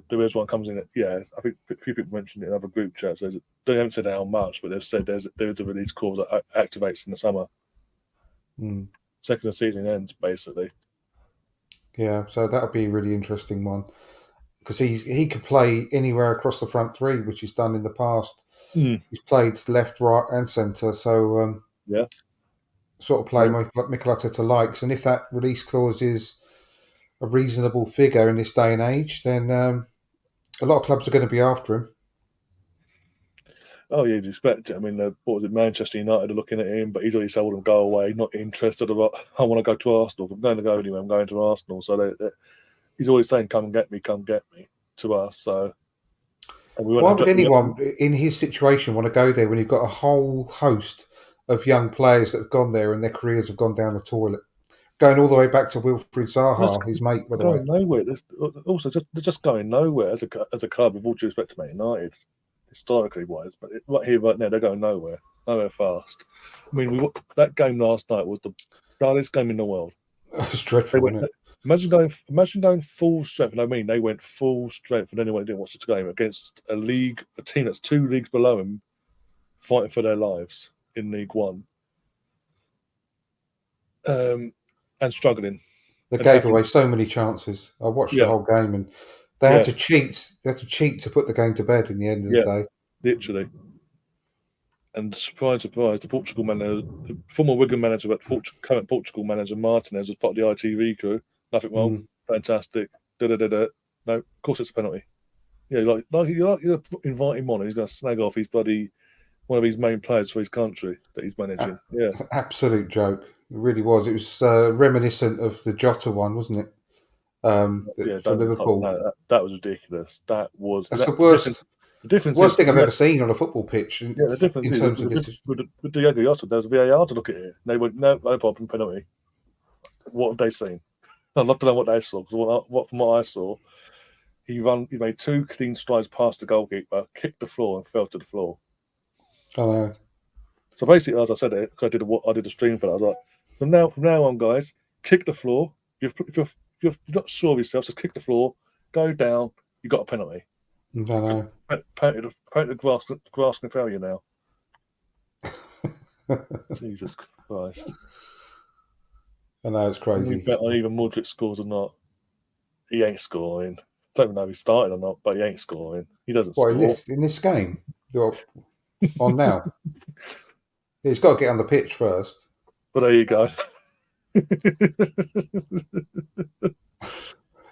There is one comes in it. Yeah, I think a few people mentioned it in other group chats. They haven't said how much, but they've said there is a release clause that activates in the summer. Second the season ends, basically. Yeah, so that'll be a really interesting one because he could play anywhere across the front three, which he's done in the past. He's played left, right, and centre. So yeah. Sort of play Mikel Arteta likes, and if that release clause is a reasonable figure in this day and age, then a lot of clubs are going to be after him. Oh, you'd expect it. I mean, what was it? Manchester United are looking at him, but he's already told them go away, not interested. I want to go to Arsenal. If I'm going to go anywhere, I'm going to Arsenal. So he's always saying, come get me to us. So why would anyone in his situation want to go there when you've got a whole host of young players that have gone there and their careers have gone down the toilet? Going all the way back to Wilfried Zaha, his mate, by the way. Nowhere. They're just going nowhere as a club, with all due respect to Man United, historically wise. But right now, they're going nowhere fast. I mean, that game last night was the dullest game in the world. It was dreadful, wasn't it? Imagine going full strength. I mean, they went full strength, and anyone who didn't watch the game against a team that's 2 leagues below them, fighting for their lives in League One. And struggling. They gave away so many chances. I watched the whole game, and they had to cheat. They had to cheat to put the game to bed in the end of the day. Literally. And surprise, the Portugal manager, the former Wigan manager, but current Portugal manager Martinez was part of the ITV crew. Nothing wrong. Fantastic. No, of course it's a penalty. Yeah, you're inviting him on, and he's going to snag off his one of his main players for his country that he's managing. Yeah, absolute joke. It really was. It was reminiscent of the Jota one, wasn't it? For Liverpool. No, that was ridiculous. That's the worst. The worst thing I've ever seen on a football pitch. The difference is with Diego Jota, there's VAR to look at it. They went, no problem, penalty. What have they seen? I'd love to know what they saw, because from what I saw, he made 2 clean strides past the goalkeeper, kicked the floor, and fell to the floor. I know. So basically, as I said it, because I did a stream for that, I was like, so now from now on, guys, kick the floor. If you're not sure of yourself, just kick the floor, go down. You got a penalty. I know. Apparently the grass can fail you now. Jesus Christ. I know, it's crazy. You bet on even Modric scores or not. He ain't scoring. Don't even know if he started or not, but he ain't scoring. He doesn't score. In this game? You're on now? He's got to get on the pitch first. But there you go.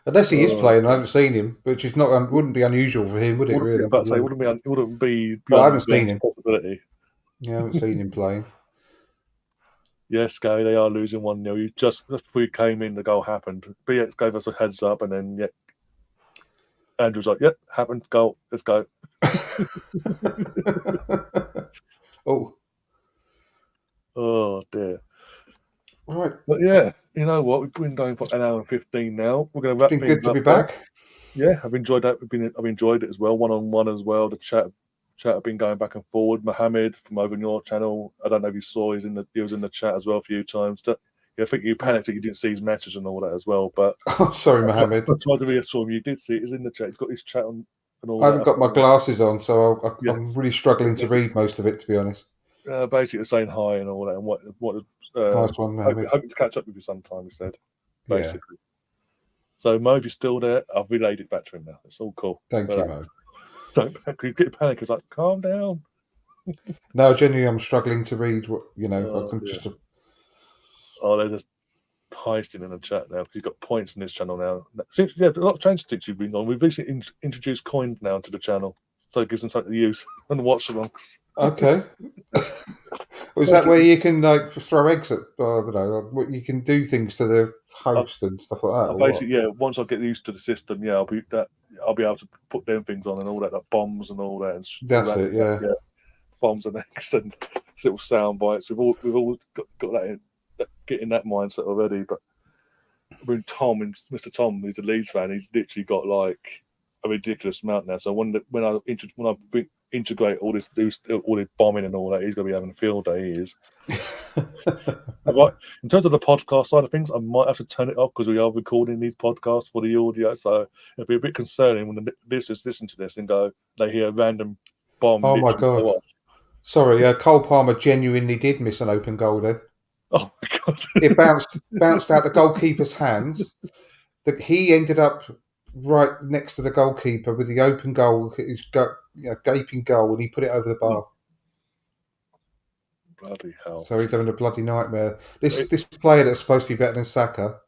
Unless he is playing, I haven't seen him, which is wouldn't be unusual for him, would it? Really? Wouldn't be. I haven't seen him. Possibility. Yeah, I haven't seen him playing. Yes, Gary, they are losing 1-0. Just before you came in, the goal happened. BX gave us a heads up, and then Andrew's like, "Yep, happened. Goal. Let's go." Oh dear. All right. But yeah, you know what? We've been going for an hour and 15 now. We're going to wrap things up. It's been good to be back. Yeah, I've enjoyed that. I've enjoyed it as well, one-on-one as well. The chat have been going back and forward. Mohammed from over on your channel, I don't know if you saw, he was in the chat as well a few times. I think you panicked that you didn't see his message and all that as well. But Oh, sorry, Mohammed. I tried to reassure him. You did see it. It's in the chat. He's got his chat on and all I that. haven't got my glasses on, so I'm Yes. really struggling to read most of it, to be honest. Basically saying hi and all that, and what Nice one, Mohammed. hoping to catch up with you sometime. He said, basically. Yeah. So Mo, if you're still there, I've relayed it back to him now. It's all cool. Thank you, Mo. Don't get panic. It's like, calm down. No, genuinely, I'm struggling to read. What I can Yeah. just. They're just heisting in the chat now. He's got points in this channel now. Seems, a lot of changes since you've been on. We've recently introduced coins now to the channel, so it gives them something to use and watch alongs. Okay. Was that where you can throw eggs at? I don't know. You can do things to the host and stuff like that. Basically, yeah. Once I get used to the system, I'll be able to put them things on and all that, like bombs and all that. And that's all that, it. Yeah. Bombs and eggs and little sound bites. We've all got that in. Getting that mindset already, but when Mr. Tom, who's a Leeds fan, he's literally got like a ridiculous amount now. So when I integrate all this bombing and all that, he's gonna be having a field day. He is. Right. In terms of the podcast side of things, I might have to turn it off because we are recording these podcasts for the audio, so it'll be a bit concerning when the listeners listen to this and they hear a random bomb. Oh my god! Go off. Sorry, Cole Palmer genuinely did miss an open goal there. Oh my god! It bounced out the goalkeeper's hands. He ended up right next to the goalkeeper with the open goal, his gaping goal, and he put it over the bar. Bloody hell! So he's having a bloody nightmare. This player that's supposed to be better than Saka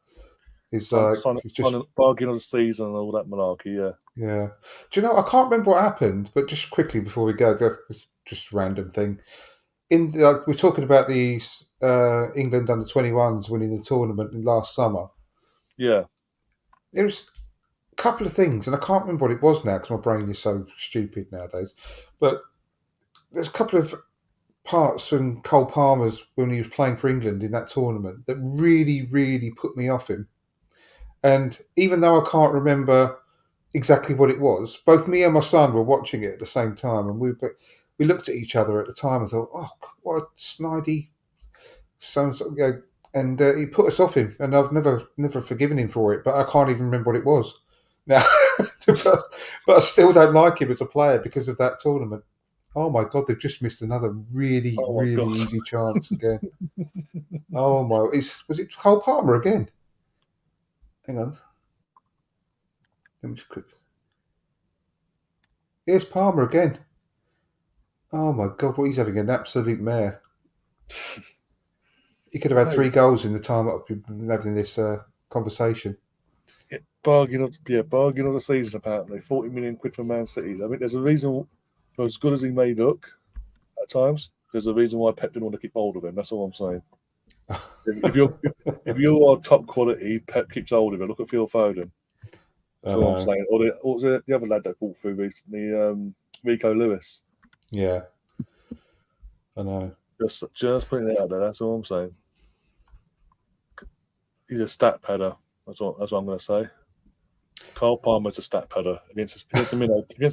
is just bargain of the season and all that malarkey. Yeah. Yeah. Do you know? I can't remember what happened, but just quickly before we go, just a random thing. We're talking about the England under-21s winning the tournament last summer. Yeah. There was a couple of things, and I can't remember what it was now because my brain is so stupid nowadays. But there's a couple of parts from Cole Palmer's when he was playing for England in that tournament that really, really put me off him. And even though I can't remember exactly what it was, both me and my son were watching it at the same time, and we looked at each other at the time and thought, "Oh, what a snidey so-and-so," and he put us off him, and I've never forgiven him for it. But I can't even remember what it was now. but I still don't like him as a player because of that tournament. Oh my god, they've just missed another really easy chance again. Oh my! Was it Cole Palmer again? Hang on. Let me just quick. Here's Palmer again. Oh my god, what he's having an absolute mare. He could have had 3 goals in the time I've been having this conversation. Yeah, bargain of the season apparently. 40 million quid for Man City. I mean, there's a reason. For as good as he may look at times, there's a reason why Pep didn't want to keep hold of him. That's all I'm saying. if you are top quality, Pep keeps hold of it. Look at Phil Foden. That's all I'm saying. Or what was the other lad that bought through recently? Rico Lewis. Yeah, I know. Just putting it out there. That's all I'm saying. He's a stat padder. That's what I'm going to say. Cole Palmer's a stat padder against the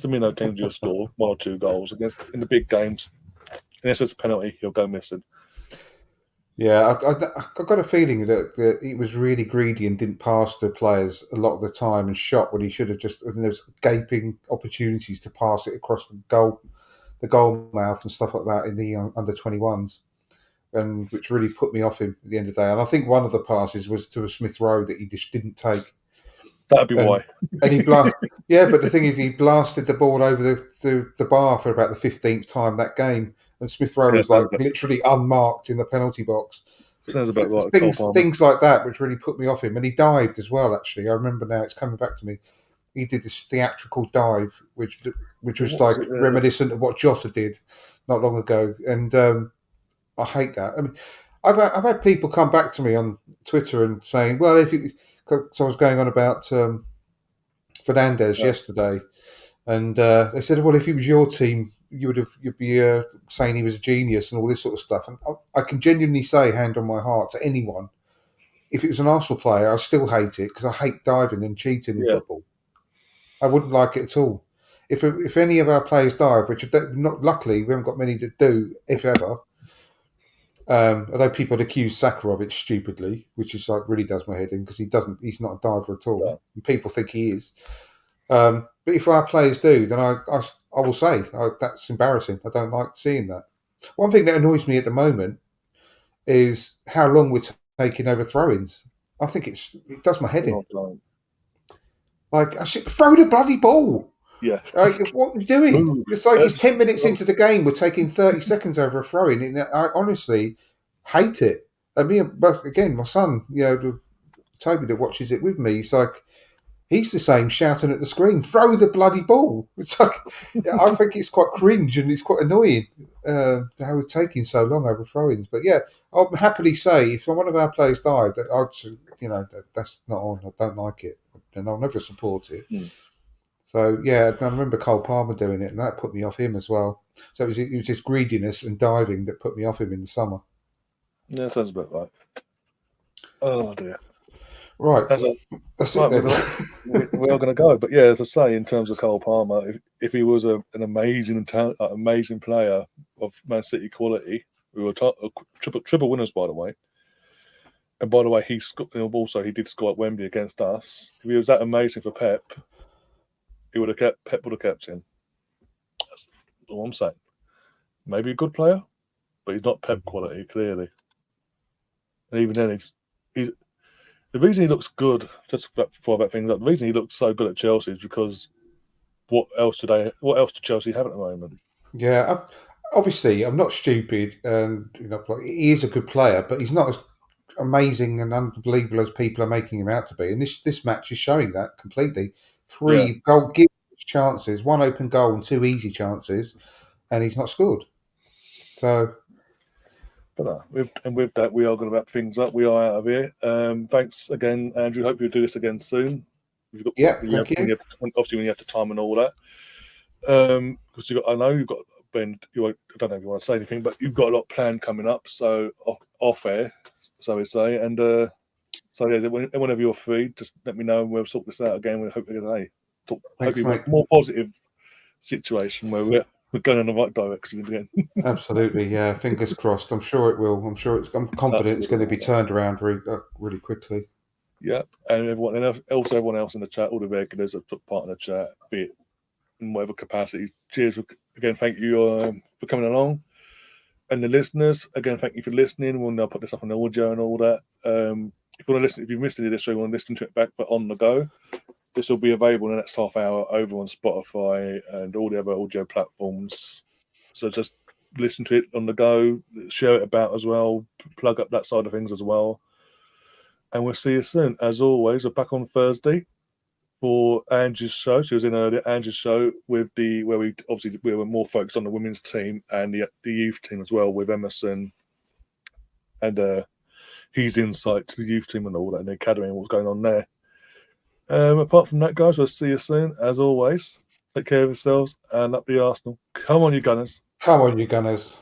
minnow teams. You'll score 1 or 2 goals in the big games. Unless it's a penalty, he'll go missing. Yeah, I got a feeling that he was really greedy and didn't pass to players a lot of the time and shot when he should have just. And there's gaping opportunities to pass it across the goal mouth and stuff like that in the under-21s, and which really put me off him at the end of the day. And I think one of the passes was to a Smith-Rowe that he just didn't take. That'd be why. And he but the thing is, he blasted the ball over the bar for about the 15th time that game, and Smith-Rowe was literally unmarked in the penalty box. Sounds about right. Things like that which really put me off him, and he dived as well. Actually, I remember now; it's coming back to me. He did this theatrical dive, which was reminiscent of what Jota did not long ago, and I hate that. I mean, I've had people come back to me on Twitter and saying, "Well, so I was going on about Fernandes yesterday, and they said, well, if he was your team, you'd be saying he was a genius and all this sort of stuff." And I can genuinely say, hand on my heart, to anyone, if it was an Arsenal player, I still hate it because I hate diving and cheating in football. I wouldn't like it at all. If any of our players dive, which not luckily we haven't got many that do, if ever. Although people had accused Saka of it stupidly, which is like really does my head in because he's not a diver at all. Yeah. And people think he is. But if our players do, then I will say that's embarrassing. I don't like seeing that. One thing that annoys me at the moment is how long we're taking over throw-ins. I think it does my head in. Like, I said, throw the bloody ball. Yeah. Like, what are you doing? Ooh, It's like it's 10 minutes into the game. We're taking 30 seconds over a throw-in. And I honestly hate it. I mean, but again, my son, Toby that watches it with me, he's the same shouting at the screen, throw the bloody ball. It's like, I think it's quite cringe and it's quite annoying how we're taking so long over throw-ins. But yeah, I'll happily say if one of our players died, that's not on. I don't like it, and I'll never support it. So yeah, I remember Cole Palmer doing it, and that put me off him as well. So it was his greediness and diving that put me off him in the summer. Yeah, sounds about right. Oh dear. Right, that's it then. we are going to go, but yeah, as I say, in terms of Cole Palmer, if he was an amazing amazing player of Man City quality, we were triple winners, by the way. And by the way, he did score at Wembley against us. If he was that amazing for Pep, Pep would have kept him. That's all I'm saying. Maybe a good player, but he's not Pep quality, clearly. And even then, he's the reason he looks good. Just before I back things up, the reason he looks so good at Chelsea is because what else do Chelsea have at the moment? Yeah, obviously, I'm not stupid, and he is a good player, but he's not as amazing and unbelievable as people are making him out to be. And this match is showing that completely. 3 goal chances, 1 open goal, and 2 easy chances, and he's not scored. So, but with that, we are going to wrap things up. We are out of here. Thanks again, Andrew. Hope you'll do this again soon. Thank you. Obviously, when you have the time and all that. Because I know you've got Ben. I don't know if you want to say anything, but you've got a lot planned coming up. So off air, so we say, and so yeah, whenever you're free, just let me know and we'll sort this out again. We hope a more positive situation where we're going in the right direction again. Absolutely, yeah. Fingers crossed. I'm sure it will. I'm confident it's going to be turned around really quickly. Yeah, and everyone else in the chat, all the regulars that took part in the chat, be it in whatever capacity. Cheers again. Thank you for coming along, and the listeners again. Thank you for listening. We'll now put this up on audio and all that. If you want to listen, if you've missed any of this, or you want to listen to it back, but on the go, this will be available in the next half hour over on Spotify and all the other audio platforms. So just listen to it on the go, share it about as well, plug up that side of things as well, and we'll see you soon. As always, we're back on Thursday for Angie's show. She was in earlier. Angie's show where we were more focused on the women's team and the youth team as well with Emerson and his insight to the youth team and all that and the academy and what's going on there. Apart from that, guys, we'll see you soon. As always, take care of yourselves and up the Arsenal. Come on, you Gunners. Come on, you Gunners.